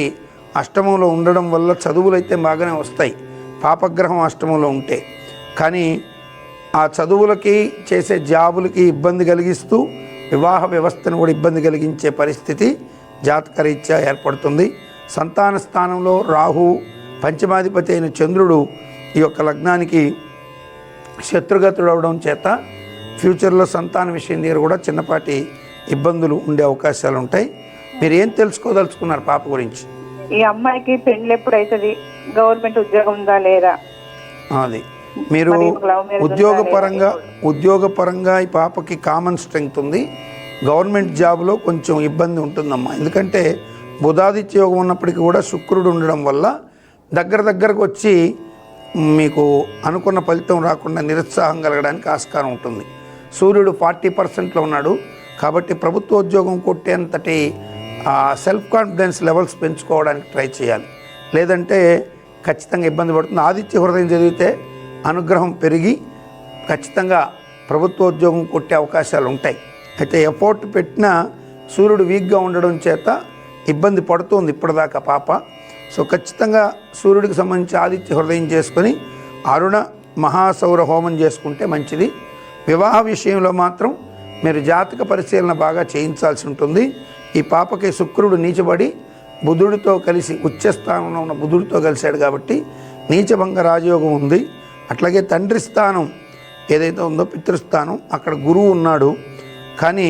అష్టమంలో ఉండడం వల్ల చదువులు అయితే బాగానే వస్తాయి పాపగ్రహం అష్టమంలో ఉంటే. కానీ ఆ చదువులకి చేసే జాబులకి ఇబ్బంది కలిగిస్తూ వివాహ వ్యవస్థను కూడా ఇబ్బంది కలిగించే పరిస్థితి జాతకరీత్యా ఏర్పడుతుంది. సంతాన స్థానంలో రాహు, పంచమాధిపతి అయిన చంద్రుడు ఈ యొక్క లగ్నానికి శత్రుగతుడు అవడం చేత ఫ్యూచర్లో సంతాన విషయం దగ్గర కూడా చిన్నపాటి ఇబ్బందులు ఉండే అవకాశాలు ఉంటాయి. మీరు ఏం తెలుసుకోదలుచుకున్నారు పాప గురించి? ఈ అమ్మాయికి పెళ్లి ఎప్పుడు అవుతుంది, గవర్నమెంట్ ఉద్యోగం ఉందా లేదా? అది మీరు ఉద్యోగపరంగా ఈ పాపకి కామన్ స్ట్రెంగ్త్ ఉంది. గవర్నమెంట్ జాబ్లో కొంచెం ఇబ్బంది ఉంటుందమ్మా. ఎందుకంటే బుధాదిత్య యోగం ఉన్నప్పటికీ కూడా శుక్రుడు ఉండడం వల్ల దగ్గరకు వచ్చి మీకు అనుకున్న ఫలితం రాకుండా నిరుత్సాహం కలగడానికి ఆస్కారం ఉంటుంది. సూర్యుడు 40%లో ఉన్నాడు కాబట్టి ప్రభుత్వ ఉద్యోగం కొట్టేంతటి సెల్ఫ్ కాన్ఫిడెన్స్ లెవెల్స్ పెంచుకోవడానికి ట్రై చేయాలి, లేదంటే ఖచ్చితంగా ఇబ్బంది పడుతుంది. ఆదిత్య హృదయం చదివితే అనుగ్రహం పెరిగి ఖచ్చితంగా ప్రభుత్వ ఉద్యోగం కొట్టే అవకాశాలు ఉంటాయి. అయితే ఎఫోర్ట్ పెట్టినా సూర్యుడు వీక్గా ఉండడం చేత ఇబ్బంది పడుతుంది ఇప్పటిదాకా పాప. సో ఖచ్చితంగా సూర్యుడికి సంబంధించి ఆదిత్య హృదయం చేసుకొని అరుణ మహాసౌర హోమం చేసుకుంటే మంచిది. వివాహ విషయంలో మాత్రం మీరు జాతక పరిశీలన బాగా చేయించాల్సి ఉంటుంది. ఈ పాపకి శుక్రుడు నీచబడి బుధుడితో కలిసి ఉచ్చస్థానంలో ఉన్న బుధుడితో కలిశాడు కాబట్టి నీచభంగ రాజయోగం ఉంది. అట్లాగే తండ్రి స్థానం ఏదైతే ఉందో పితృస్థానం అక్కడ గురువు ఉన్నాడు, కానీ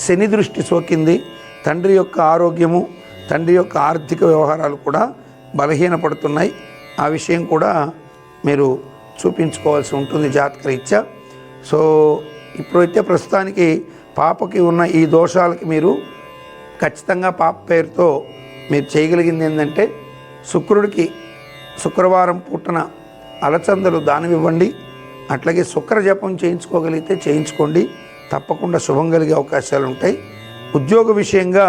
శని దృష్టి సోకింది. తండ్రి యొక్క ఆరోగ్యము, తండ్రి యొక్క ఆర్థిక వ్యవహారాలు కూడా బలహీనపడుతున్నాయి. ఆ విషయం కూడా మీరు చూపించుకోవాల్సి ఉంటుంది జాతకరీత్యా. సో ఇప్పుడైతే ప్రస్తుతానికి పాపకి ఉన్న ఈ దోషాలకి మీరు ఖచ్చితంగా పాప పేరుతో మీరు చేయగలిగింది ఏంటంటే శుక్రుడికి శుక్రవారం పూటన అలచందలు దానం ఇవ్వండి. అట్లాగే శుక్ర జపం చేయించుకోగలిగితే చేయించుకోండి, తప్పకుండా శుభం కలిగే అవకాశాలు ఉంటాయి. ఉద్యోగ విషయంగా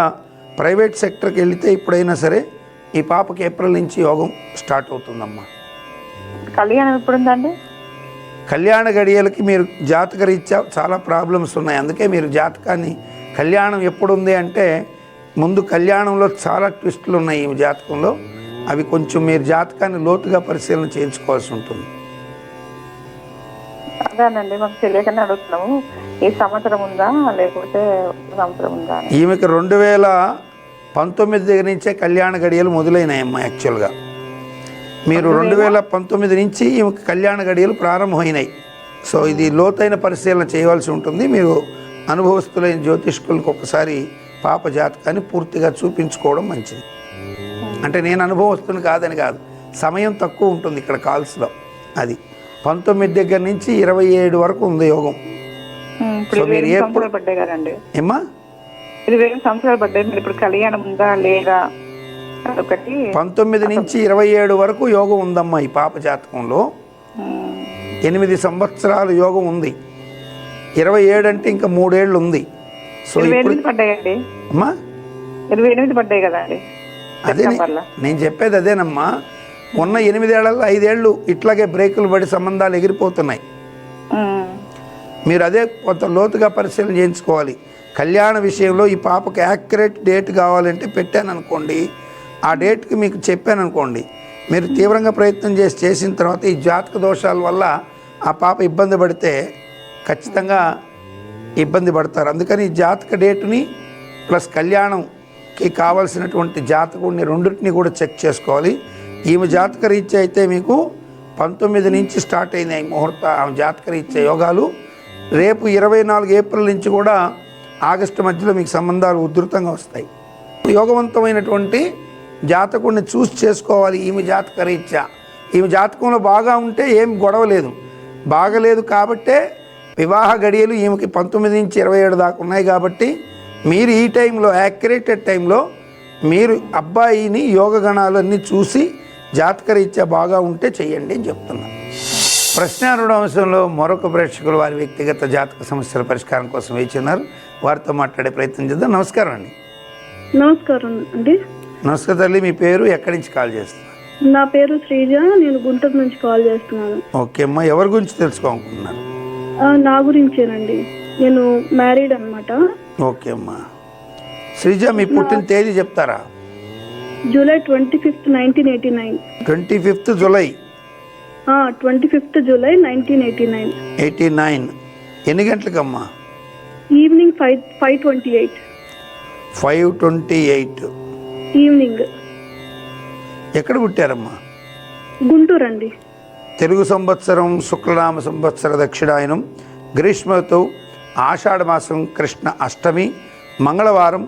ప్రైవేట్ సెక్టర్కి వెళితే ఇప్పుడైనా సరే ఈ పాపకి ఏప్రిల్ నుంచి యోగం స్టార్ట్ అవుతుందమ్మా. కళ్యాణం ఎప్పుడుందండి? కళ్యాణ గడియలకి మీరు జాతకరీత్యా చాలా ప్రాబ్లమ్స్ ఉన్నాయి. అందుకే మీరు జాతకాన్ని కళ్యాణం ఎప్పుడుంది అంటే ముందు కళ్యాణంలో చాలా ట్విస్టులు ఉన్నాయి ఈ జాతకంలో. అవి కొంచెం మీరు జాతకాన్ని లోతుగా పరిశీలన చేయించుకోవాల్సి ఉంటుంది. అదేనండి, మాకు తెలియకనే అడుగుతున్నాము. ఈ సంవత్సరం ఉందా లేకపోతే సంవత్సరం ఉందా? ఈమెకి 2019 దగ్గర నుంచే కళ్యాణ గడియలు మొదలైనాయమ్మా. యాక్చువల్గా మీరు 2019 నుంచి ఈమెకి కళ్యాణ గడియలు ప్రారంభమైనాయి. సో ఇది లోతైన పరిశీలన చేయవలసి ఉంటుంది. మీరు అనుభవస్తులైన జ్యోతిష్కులకు ఒకసారి పాప జాతకాన్ని పూర్తిగా చూపించుకోవడం మంచిది. అంటే నేను అనుభవస్తుని కాదని కాదు, సమయం తక్కువ ఉంటుంది ఇక్కడ కాల్స్లో. అది 19 దగ్గర నుంచి 27 వరకు ఉంది యోగం. సో మీరు ఎప్పుడు పడ్డాయి కదండి ఏమ్మా? 20 సంవత్సరాలు పడ్డాయి. మీరు ఇప్పుడు కళ్యాణం ఉందా లేదా ఒకటి 19 నుంచి 27 వరకు యోగం ఉందమ్మా ఈ పాప జాతకంలో. 8 సంవత్సరాలు యోగం ఉంది. 27 అంటే ఇంకా 3 ఏళ్ళు ఉంది. సో 28 పడ్డాయండి అమ్మా, 28 పడ్డాయి కదండి. అదే నేను చెప్పేది అదేనమ్మా. ఉన్న 8 ఏళ్లలో 5 ఏళ్ళు ఇట్లాగే బ్రేకులు పడి సంబంధాలు ఎగిరిపోతున్నాయి. మీరు అదే కొంత లోతుగా పరిశీలన చేయించుకోవాలి. కళ్యాణ విషయంలో ఈ పాపకి యాక్యురేట్ డేట్ కావాలంటే పెట్టాను అనుకోండి, ఆ డేట్కి మీకు చెప్పాను అనుకోండి, మీరు తీవ్రంగా ప్రయత్నం చేసిన తర్వాత ఈ జాతక దోషాల వల్ల ఆ పాప ఇబ్బంది పడితే ఖచ్చితంగా ఇబ్బంది పడతారు. అందుకని ఈ జాతక డేటుని ప్లస్ కళ్యాణంకి కావాల్సినటువంటి జాతకుడిని రెండింటిని కూడా చెక్ చేసుకోవాలి. ఈమె జాతక రీత్యా అయితే మీకు 19 నుంచి స్టార్ట్ అయినాయి ముహూర్త ఆమె జాతక రీత్యా యోగాలు. రేపు 24 ఏప్రిల్ నుంచి కూడా ఆగస్టు మధ్యలో మీకు సంబంధాలు ఉధృతంగా వస్తాయి. యోగవంతమైనటువంటి జాతకుడిని చూసి చేసుకోవాలి. ఈమె జాతక రీత్యా ఈమె జాతకంలో బాగా ఉంటే ఏం గొడవ లేదు, బాగలేదు కాబట్టే వివాహ గడియలు ఈమెకి 19 నుంచి 27 దాకా ఉన్నాయి. కాబట్టి మీరు ఈ టైంలో యాక్యురేటెడ్ టైంలో మీరు అబ్బాయిని యోగ గణాలన్నీ చూసి జాతకరీత్యా బాగా ఉంటే చెయ్యండి అని చెప్తున్నాను. ప్రశ్నారుణ అంశంలో మరొక ప్రేక్షకులు వారి వ్యక్తిగత జాతక సమస్యల పరిష్కారం కోసం వేచిన్నారు. వారితో మాట్లాడే ప్రయత్నం చేద్దాం. నమస్కారం అండి. నమస్కారం అండి. నమస్కారం తల్లి, మీ పేరు, ఎక్కడి నుంచి కాల్ చేస్తున్నారు? నా పేరు శ్రీజ, నేను గుంటూరు నుంచి కాల్ చేస్తున్నాను. ఓకే అమ్మా, ఎవరి గురించి తెలుసుకోవాలనుకుంటున్నారు? నా గురించేనండి, నేను మ్యారీడ్ అనమాట. ఓకే అమ్మా. శ్రీజ, మీ పుట్టిన తేదీ చెప్తారా? జూలై 25, 1989. 25 July 25 July 1989. 89. ఎన్ని గంటలకమ్మా? Evening 5:28 5:28 evening. ఎక్కడ పుట్టారమ్మా? గుంటూరు అండి. తెలుగు సంవత్సరం శుక్లనామ సంవత్సర దక్షిణాయనం గ్రీష్మతో ఆషాఢ మాసం కృష్ణ అష్టమి మంగళవారం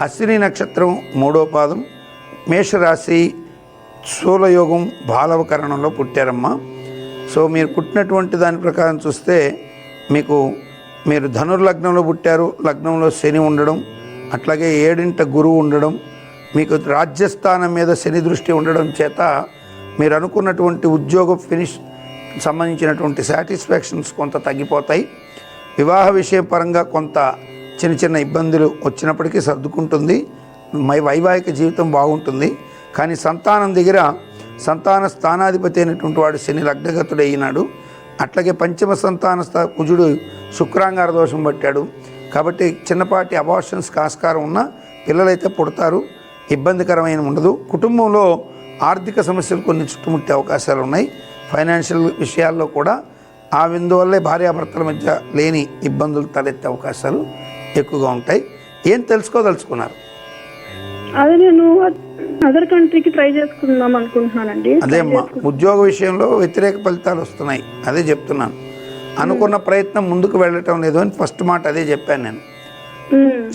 అశ్విని నక్షత్రం 3వ పాదం మేషరాశి శూలయోగం బాలవకరణంలో పుట్టారమ్మా. సో మీరు పుట్టినటువంటి దాని ప్రకారం చూస్తే మీరు ధనుర్లగ్నంలో పుట్టారు. లగ్నంలో శని ఉండడం, అట్లాగే 7వ గురువు ఉండడం, మీకు రాజ్యస్థానం మీద శని దృష్టి ఉండడం చేత మీరు అనుకున్నటువంటి ఉద్యోగ ఫినిష్ సంబంధించినటువంటి సాటిస్ఫాక్షన్స్ కొంత తగ్గిపోతాయి. వివాహ విషయం పరంగా కొంత చిన్న ఇబ్బందులు వచ్చినప్పటికీ సర్దుకుంటుంది. వైవాహిక జీవితం బాగుంటుంది. కానీ సంతానం దగ్గర సంతాన స్థానాధిపతి అయినటువంటి వాడు శని లగ్నగతుడైనాడు. అట్లాగే పంచమ సంతాన కుజుడు శుక్రాంగార దోషం పట్టాడు. కాబట్టి చిన్నపాటి అబార్షన్స్కి ఆస్కారం ఉన్న పిల్లలైతే పుడతారు, ఇబ్బందికరమైన ఉండదు. కుటుంబంలో ఆర్థిక సమస్యలు కొన్ని చుట్టుముట్టే అవకాశాలు ఉన్నాయి. ఫైనాన్షియల్ విషయాల్లో కూడా అందువల్లే భార్యాభర్తల మధ్య లేని ఇబ్బందులు తలెత్తే అవకాశాలు ఎక్కువగా ఉంటాయి. ఏం తెలుసుకోదలుచుకున్నారు? అదే నేను అదర్ కంట్రీకి ట్రై చేసుకుందాం అనుకుంటున్నానండి. అదేమ్మా, ఉద్యోగ విషయంలో వ్యతిరేక ఫలితాలు వస్తున్నాయి. అదే చెప్తున్నాను. అనుకున్న ప్రయత్నం ముందుకు వెళ్ళటం లేదు అని ఫస్ట్ మాట అదే చెప్పాను నేను.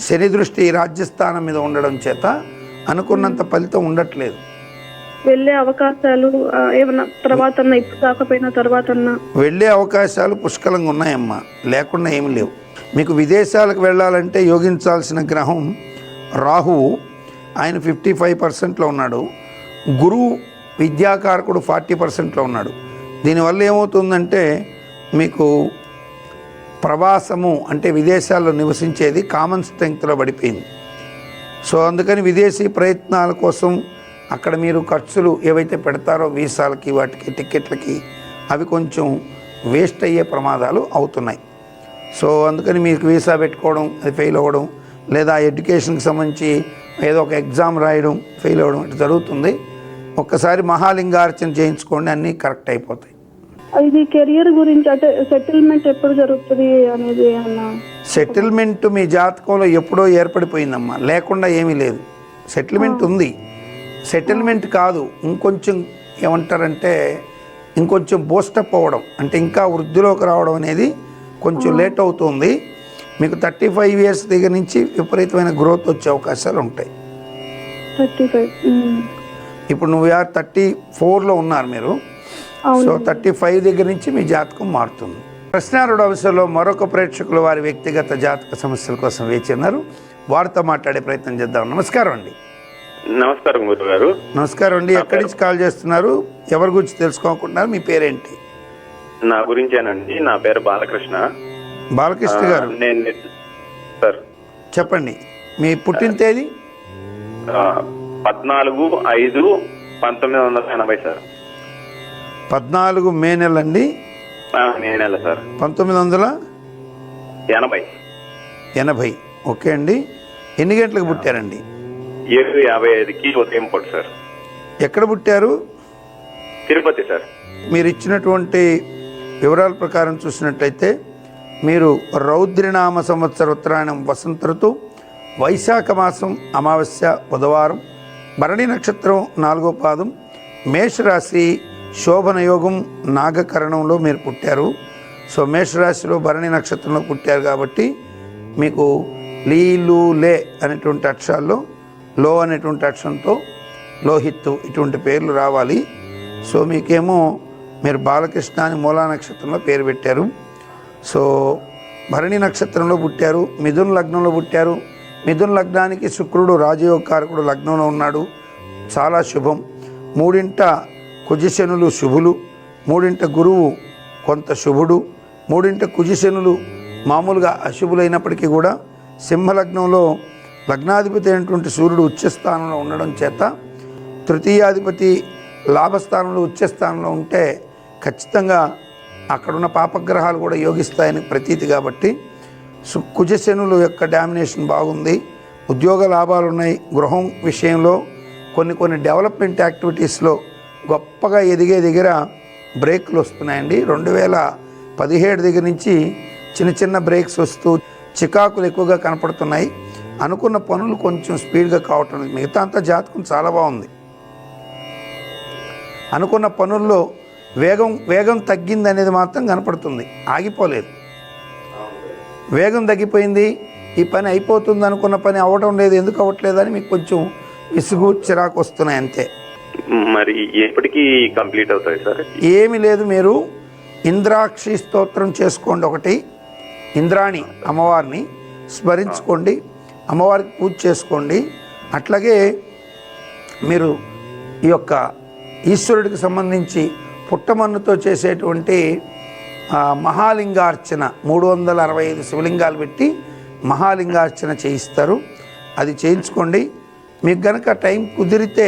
శని దృష్టి రాజ్యస్థానం మీద ఉండడం చేత అనుకున్నంత ఫలితం ఉండట్లేదు. వెళ్ళే అవకాశాలు ఏమన్నా తర్వాత ఇప్పుడు కాకపోయినా తర్వాత వెళ్ళే అవకాశాలు పుష్కలంగా ఉన్నాయమ్మా, లేకుండా ఏమి లేవు. మీకు విదేశాలకు వెళ్ళాలంటే యోగించాల్సిన గ్రహం రాహువు, ఆయన 55%లో ఉన్నాడు. గురువు విద్యాకారకుడు 40%లో ఉన్నాడు. దీనివల్ల ఏమవుతుందంటే మీకు ప్రవాసము అంటే విదేశాల్లో నివసించేది కామన్ స్ట్రెంగ్త్లో పడిపోయింది. సో అందుకని విదేశీ ప్రయత్నాల కోసం అక్కడ మీరు ఖర్చులు ఏవైతే పెడతారో వీసాలకి, వాటికి, టికెట్లకి, అవి కొంచెం వేస్ట్ అయ్యే ప్రమాదాలు అవుతున్నాయి. సో అందుకని మీకు వీసా పెట్టుకోవడం, అది ఫెయిల్ అవ్వడం, లేదా ఎడ్యుకేషన్కి సంబంధించి ఏదో ఒక ఎగ్జామ్ రాయడం ఫెయిల్ అవ్వడం ఇటు జరుగుతుంది. ఒక్కసారి మహాలింగార్చన చేయించుకోండి, అన్నీ కరెక్ట్ అయిపోతాయి. ఇది కెరియర్ గురించి అంటే సెటిల్మెంట్ ఎప్పుడు జరుగుతుంది అనేది సెటిల్మెంట్ మీ జాతకంలో ఎప్పుడో ఏర్పడిపోయిందమ్మా, లేకుండా ఏమీ లేదు. సెటిల్మెంట్ ఉంది. సెటిల్మెంట్ కాదు, ఇంకొంచెం ఏమంటారంటే ఇంకొంచెం బూస్టప్ అవ్వడం, అంటే ఇంకా వృద్ధిలోకి రావడం అనేది కొంచెం లేట్ అవుతుంది. మీకు 35 ఇయర్స్ దగ్గర నుంచి విపరీతమైన గ్రోత్ వచ్చే అవకాశాలు ఉంటాయి. 35 ఇప్పుడు నువ్వు 34లో ఉన్నారు మీరు. సో 35 దగ్గర నుంచి మీ జాతకం మారుతుంది. ప్రశ్నారుడు అంశంలో మరొక ప్రేక్షకులు వారి వ్యక్తిగత జాతక సమస్యల కోసం వేచి ఉన్నారు. వారితో మాట్లాడే ప్రయత్నం చేద్దాం. నమస్కారం అండి. నమస్కారం గురుగారు. నమస్కారం అండి. ఎక్కడి నుంచి కాల్ చేస్తున్నారు? ఎవరి గురించి తెలుసుకోకుంటున్నారు? మీ పేరేంటి? నా గురించేనండి. నా పేరు బాలకృష్ణ. బాలకృష్ణ గారు, సార్ చెప్పండి. మీ పుట్టిన తేదీ? 14/5/1980 సార్. 14 మే నెల అండి. మే నెల సార్. 1980. ఓకే అండి. ఎన్ని గంటలకు పుట్టారండి? 7:55కి ఉదయం పూట సార్. ఎక్కడ పుట్టారు? తిరుపతి సార్. మీరు ఇచ్చినటువంటి వివరాల ప్రకారం చూసినట్లయితే మీరు రౌద్రనామ సంవత్సర ఉత్తరాయణం వసంత ఋతువు, వైశాఖ మాసం అమావాస్య బుధవారం, భరణి నక్షత్రం 4వ పాదం, మేషరాశి శోభన యోగం నాగకరణంలో మీరు పుట్టారు. సో మేషరాశిలో భరణి నక్షత్రంలో పుట్టారు కాబట్టి మీకు లీలు లే అనేటువంటి అక్షరాల్లో లో అనేటువంటి అక్షరంతో లోహిత్తు ఇటువంటి పేర్లు రావాలి. సో మీకేమో మీరు బాలకృష్ణ అని మూలా నక్షత్రంలో పేరు పెట్టారు. సో భరణి నక్షత్రంలో పుట్టారు, మిథున లగ్నంలో పుట్టారు. మిథున లగ్నానికి శుక్రుడు రాజయోగకారకుడు లగ్నంలో ఉన్నాడు, చాలా శుభం. 3ంట కుజశనులు శుభులు, 3ంట గురువు కొంత శుభుడు, 3ంట కుజశనులు మామూలుగా అశుభులైనప్పటికీ కూడా సింహలగ్నంలో లగ్నాధిపతి అయినటువంటి సూర్యుడు ఉచ్చస్థానంలో ఉండడం చేత తృతీయాధిపతి లాభస్థానంలో ఉచ్చస్థానంలో ఉంటే ఖచ్చితంగా అక్కడున్న పాపగ్రహాలు కూడా యోగిస్తాయని ప్రతీతి. కాబట్టి కుజశనుల యొక్క డామినేషన్ బాగుంది, ఉద్యోగ లాభాలు ఉన్నాయి. గృహం విషయంలో కొన్ని డెవలప్మెంట్ యాక్టివిటీస్లో గొప్పగా ఎదిగే దగ్గర బ్రేక్లు వస్తున్నాయండి. 2017 దగ్గర నుంచి చిన్న బ్రేక్స్ వస్తూ చికాకులు ఎక్కువగా కనపడుతున్నాయి. అనుకున్న పనులు కొంచెం స్పీడ్గా కావటం లేదు. మిగతా అంతా జాతకం చాలా బాగుంది. అనుకున్న పనుల్లో వేగం తగ్గింది అనేది మాత్రం కనపడుతుంది, ఆగిపోలేదు. వేగం తగ్గిపోయింది, ఈ పని అయిపోతుంది అనుకున్న పని అవ్వడం లేదు. ఎందుకు అవ్వట్లేదని మీకు కొంచెం విసుగు చిరాకు వస్తున్నాయి అంతే. మరి ఎప్పటికీ కంప్లీట్ అవుతాయి సార్? ఏమీ లేదు, మీరు ఇంద్రాక్షి స్తోత్రం చేసుకోండి. ఒకటి ఇంద్రాణి అమ్మవారిని స్మరించుకోండి, అమ్మవారికి పూజ చేసుకోండి. అట్లాగే మీరు ఈ యొక్క ఈశ్వరుడికి సంబంధించి పుట్టమన్నుతో చేసేటువంటి మహాలింగార్చన 365 శివలింగాలు పెట్టి మహాలింగార్చన చేయిస్తారు. అది చేయించుకోండి. మీకు గనక టైం కుదిరితే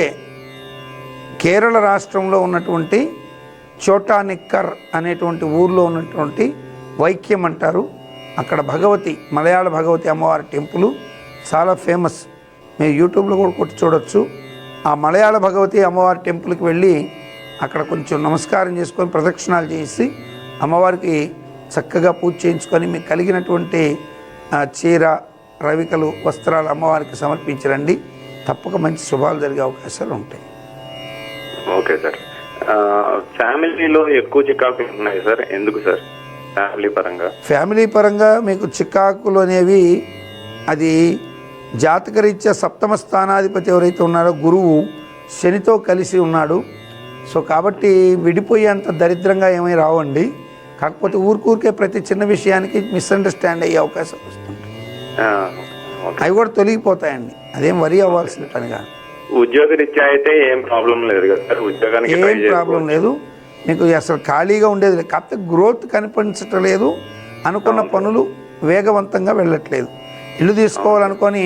కేరళ రాష్ట్రంలో ఉన్నటువంటి చోటానిక్కర్ అనేటువంటి ఊర్లో ఉన్నటువంటి వైక్యం అంటారు, అక్కడ భగవతి, మలయాళ భగవతి అమ్మవారి టెంపుల్ చాలా ఫేమస్. మీరు యూట్యూబ్లో కూడా కొట్టి చూడొచ్చు. ఆ మలయాళ భగవతి అమ్మవారి టెంపుల్కి వెళ్ళి అక్కడ కొంచెం నమస్కారం చేసుకొని ప్రదక్షిణాలు చేసి అమ్మవారికి చక్కగా పూజ చేయించుకొని మీకు కలిగినటువంటి చీర, రవికలు, వస్త్రాలు అమ్మవారికి సమర్పించరండి. తప్పక మంచి శుభాలు జరిగే అవకాశాలు ఉంటాయి. Okay sir. ఫ్యామిలీలో ఎక్కువ చికాకులు ఉన్నాయి సార్, ఎందుకు సార్? ఫ్యామిలీ పరంగా మీకు చికాకులు అనేవి అది జాతకరీత్యా సప్తమ స్థానాధిపతి ఎవరైతే ఉన్నారో గురువు శనితో కలిసి ఉన్నాడు. సో కాబట్టి విడిపోయేంత దరిద్రంగా ఏమీ రావండి. కాకపోతే ఊరికే ప్రతి చిన్న విషయానికి మిస్అండర్స్టాండ్ అయ్యే అవకాశం వస్తుంది. అవి కూడా తొలగిపోతాయండి, అదేం వరి అవ్వాల్సిన పని కాదు. ఉద్యోగరీత్యా అయితే ఏం ప్రాబ్లం లేదు కదా సార్? ఉద్యోగానికి ఏం ప్రాబ్లం లేదు, మీకు అసలు ఖాళీగా ఉండేది లేదు. కాకపోతే గ్రోత్ కనిపించటం లేదు, అనుకున్న పనులు వేగవంతంగా వెళ్ళట్లేదు. ఇల్లు తీసుకోవాలనుకొని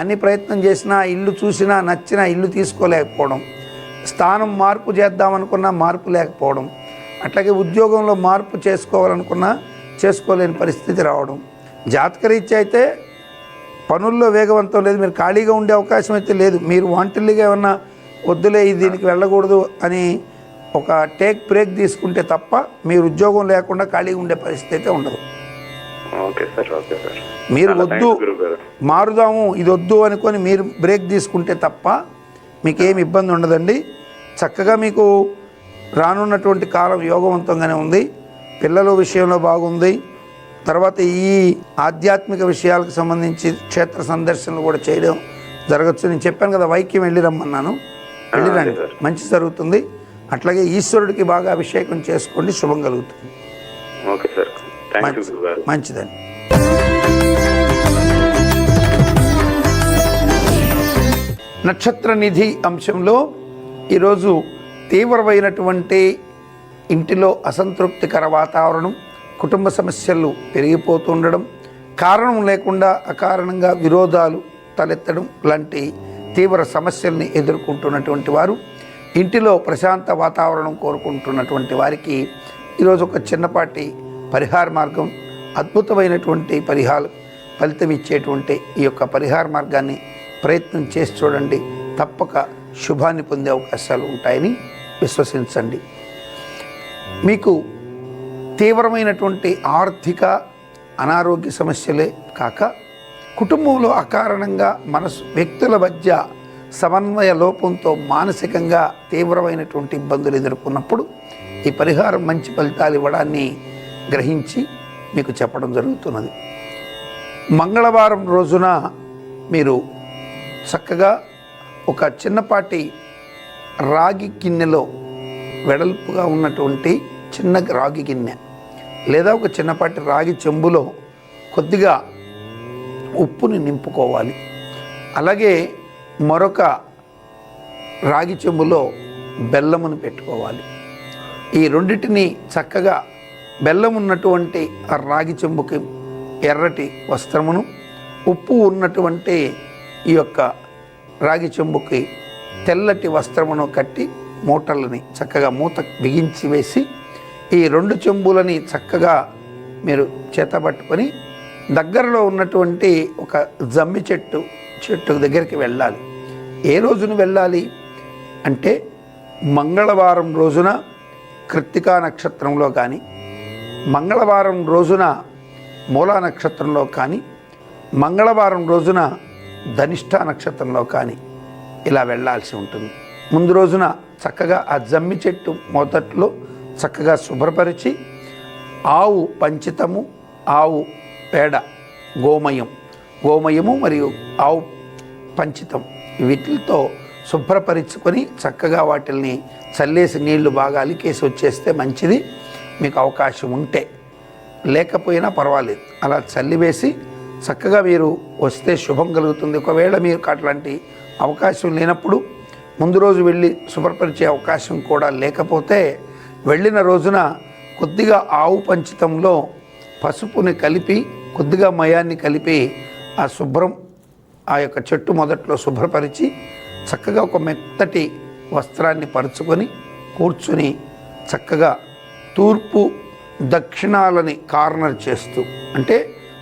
అన్ని ప్రయత్నం చేసినా, ఇల్లు చూసినా నచ్చినా ఇల్లు తీసుకోలేకపోవడం, స్థానం మార్పు చేద్దామనుకున్నా మార్పు లేకపోవడం, అట్లాగే ఉద్యోగంలో మార్పు చేసుకోవాలనుకున్నా చేసుకోలేని పరిస్థితి రావడం. జాతకరీత్యా అయితే పనుల్లో వేగవంతం లేదు, మీరు ఖాళీగా ఉండే అవకాశం అయితే లేదు. మీరు వాంటల్లీగా ఏమన్నా వద్దులే దీనికి వెళ్ళకూడదు అని ఒక టేక్ బ్రేక్ తీసుకుంటే తప్ప మీరు ఉద్యోగం లేకుండా ఖాళీగా ఉండే పరిస్థితి అయితే ఉండదు. మీరు వద్దు మారుదాము ఇది వద్దు అనుకొని మీరు బ్రేక్ తీసుకుంటే తప్ప మీకేమి ఇబ్బంది ఉండదండి. చక్కగా మీకు రానున్నటువంటి కాలం యోగవంతంగానే ఉంది. పిల్లల విషయంలో బాగుంది. తర్వాత ఈ ఆధ్యాత్మిక విషయాలకు సంబంధించి క్షేత్ర సందర్శనలు కూడా చేయడం జరగచ్చు. నేను చెప్పాను కదా, వైక్యం వెళ్ళి రమ్మన్నాను, వెళ్ళిరండి, మంచి జరుగుతుంది. అట్లాగే ఈశ్వరుడికి బాగా అభిషేకం చేసుకోండి, శుభం కలుగుతుంది. మంచిదండి. నక్షత్ర నిధి అంశంలో ఈరోజు తీవ్రమైనటువంటి ఇంటిలో అసంతృప్తికర వాతావరణం, కుటుంబ సమస్యలు పెరిగిపోతుండడం, కారణం లేకుండా అకారణంగా విరోధాలు తలెత్తడం లాంటి తీవ్ర సమస్యల్ని ఎదుర్కొంటున్నటువంటి వారు, ఇంటిలో ప్రశాంత వాతావరణం కోరుకుంటున్నటువంటి వారికి ఈరోజు ఒక చిన్నపాటి పరిహార మార్గం, అద్భుతమైనటువంటి ఫలితం ఇచ్చేటువంటి ఈ యొక్క పరిహార మార్గాన్ని ప్రయత్నం చేసి చూడండి. తప్పక శుభాన్ని పొందే అవకాశాలు ఉంటాయని విశ్వసించండి. మీకు తీవ్రమైనటువంటి ఆర్థిక అనారోగ్య సమస్యలే కాక కుటుంబంలో అకారణంగా వ్యక్తుల మధ్య సమన్వయ లోపంతో మానసికంగా తీవ్రమైనటువంటి ఇబ్బందులు ఎదుర్కొన్నప్పుడు ఈ పరిహారం మంచి ఫలితాలు ఇవ్వడాన్ని గ్రహించి మీకు చెప్పడం జరుగుతున్నది. మంగళవారం రోజున మీరు చక్కగా ఒక చిన్నపాటి రాగి గిన్నెలో, వెడల్పుగా ఉన్నటువంటి చిన్న రాగి గిన్నె లేదా ఒక చిన్నపాటి రాగి చెంబులో కొద్దిగా ఉప్పుని నింపుకోవాలి. అలాగే మరొక రాగి చెంబులో బెల్లమును పెట్టుకోవాలి. ఈ రెండింటిని చక్కగా బెల్లం ఉన్నటువంటి ఆ రాగి చెంబుకి ఎర్రటి వస్త్రమును, ఉప్పు ఉన్నటువంటి ఈ యొక్క రాగి చెంబుకి తెల్లటి వస్త్రమును కట్టి మూటలని చక్కగా మూత బిగించి వేసి ఈ రెండు చెంబులని చక్కగా మీరు చేతబట్టుకొని దగ్గరలో ఉన్నటువంటి ఒక జమ్మి చెట్టు దగ్గరికి వెళ్ళాలి. ఏ రోజున వెళ్ళాలి అంటే మంగళవారం రోజున కృత్తికా నక్షత్రంలో కానీ, మంగళవారం రోజున మూలా నక్షత్రంలో కానీ మంగళవారం రోజున ధనిష్ట నక్షత్రంలో కానీ ఇలా వెళ్ళాల్సి ఉంటుంది. ముందు రోజున చక్కగా ఆ జమ్మి చెట్టు మొదట్లో చక్కగా శుభ్రపరిచి ఆవు పంచితము, ఆవు పేడ, గోమయము మరియు ఆవు పంచితం వీటితో శుభ్రపరుచుకొని చక్కగా వాటిల్ని చల్లేసి నీళ్లు బాగా అలికేసి వచ్చేస్తే మంచిది. మీకు అవకాశం ఉంటే, లేకపోయినా పర్వాలేదు, అలా చల్లివేసి చక్కగా మీరు వస్తే శుభం కలుగుతుంది. ఒకవేళ మీకు అట్లాంటి అవకాశం లేనప్పుడు ముందు రోజు వెళ్ళి శుభ్రపరిచే అవకాశం కూడా లేకపోతే వెళ్ళిన రోజున కొద్దిగా ఆవు పంచితంలో పసుపుని కలిపి కొద్దిగా మయాన్ని కలిపి ఆ శుభ్రం ఆ యొక్క చెట్టు మొదట్లో శుభ్రపరిచి చక్కగా ఒక మెత్తటి వస్త్రాన్ని పరుచుకొని కూర్చుని చక్కగా తూర్పు దక్షిణాలని కార్నర్ చేస్తూ, అంటే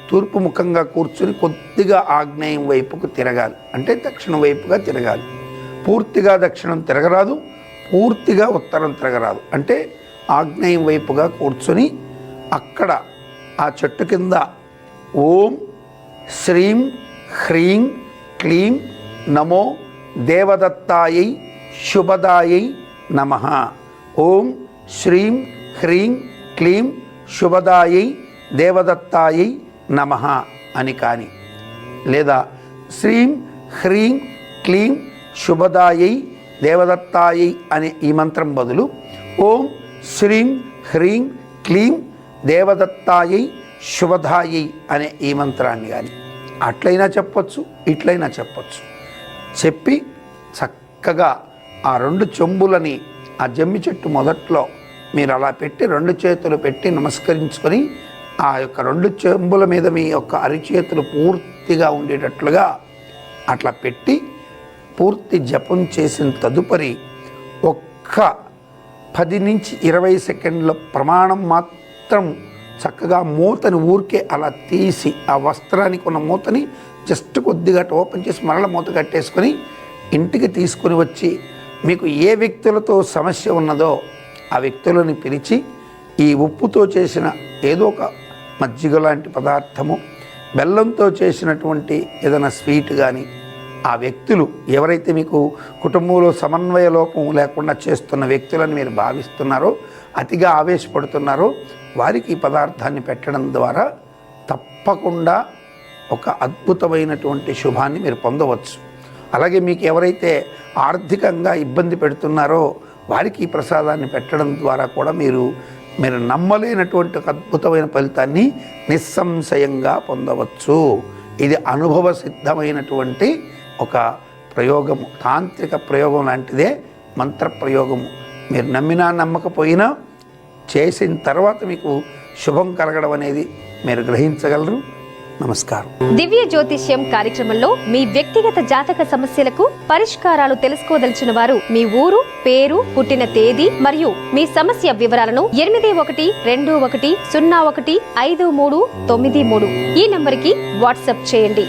తూర్పు ముఖంగా కూర్చుని కొద్దిగా ఆగ్నేయం వైపుకు తిరగాలి, అంటే దక్షిణ వైపుగా తిరగాలి. పూర్తిగా దక్షిణం తిరగరాదు, పూర్తిగా ఉత్తరం తిరగరాదు, అంటే ఆగ్నేయం వైపుగా కూర్చొని అక్కడ ఆ చెట్టు కింద ఓం శ్రీం హ్రీం క్లీం నమో దేవదత్తాయై శుభదాయై నమః, ఓం శ్రీం హ్రీం క్లీం శుభదాయై దేవదత్తాయై నమః అని కానీ, లేదా శ్రీం హ్రీం క్లీం శుభదాయై దేవదత్తాయై అనే ఈ మంత్రం బదులు ఓం శ్రీం హ్రీం క్లీం దేవదత్తాయై శుభదాయై అనే ఈ మంత్రాన్ని కానీ అట్లయినా చెప్పొచ్చు, ఇట్లయినా చెప్పొచ్చు. చెప్పి చక్కగా ఆ 2 చెంబులని ఆ జమ్మి చెట్టు మొదట్లో మీరు అలా పెట్టి 2 చేతులు పెట్టి నమస్కరించుకొని ఆ యొక్క 2 చెంబుల మీద మీ యొక్క అరిచేతులు పూర్తిగా ఉండేటట్లుగా అట్లా పెట్టి పూర్తి జపం చేసిన తదుపరి ఒక్క 10 నుంచి 20 సెకండ్ల ప్రమాణం మాత్రం చక్కగా మూతని ఊరికే అలా తీసి ఆ వస్త్రానికి ఉన్న మూతని జస్ట్ కొద్దిగా ఓపెన్ చేసి మరల మూత కట్టేసుకొని ఇంటికి తీసుకొని వచ్చి మీకు ఏ వ్యక్తులతో సమస్య ఉన్నదో ఆ వ్యక్తులని పిలిచి ఈ ఉప్పుతో చేసిన ఏదో ఒక మజ్జిగ లాంటి పదార్థము, బెల్లంతో చేసినటువంటి ఏదైనా స్వీట్ కానీ ఆ వ్యక్తులు ఎవరైతే మీకు కుటుంబంలో సమన్వయ లోపం లేకుండా చేస్తున్న వ్యక్తులను మీరు భావిస్తున్నారో, అతిగా ఆవేశపడుతున్నారో వారికి ఈ పదార్థాన్ని పెట్టడం ద్వారా తప్పకుండా ఒక అద్భుతమైనటువంటి శుభాన్ని మీరు పొందవచ్చు. అలాగే మీకు ఎవరైతే ఆర్థికంగా ఇబ్బంది పెడుతున్నారో వారికి ఈ ప్రసాదాన్ని పెట్టడం ద్వారా కూడా మీరు నమ్మలేనటువంటి ఒక అద్భుతమైన ఫలితాన్ని నిస్సంశయంగా పొందవచ్చు. ఇది అనుభవ సిద్ధమైనటువంటి ఒక ప్రయోగము, తాంత్రిక ప్రయోగం లాంటిదే మంత్ర ప్రయోగము. మీరు నమ్మినా నమ్మకపోయినా చేసిన తర్వాత మీకు శుభం కలగడం అనేది మీరు గ్రహించగలరు. నమస్కారం. దివ్య జ్యోతిష్యం కార్యక్రమంలో మీ వ్యక్తిగత జాతక సమస్యలకు పరిష్కారాలు తెలుసుకోదలిచిన వారు మీ ఊరు, పేరు, పుట్టిన తేదీ మరియు మీ సమస్య వివరాలను 8121015393 ఈ నంబర్కి వాట్సాప్ చేయండి.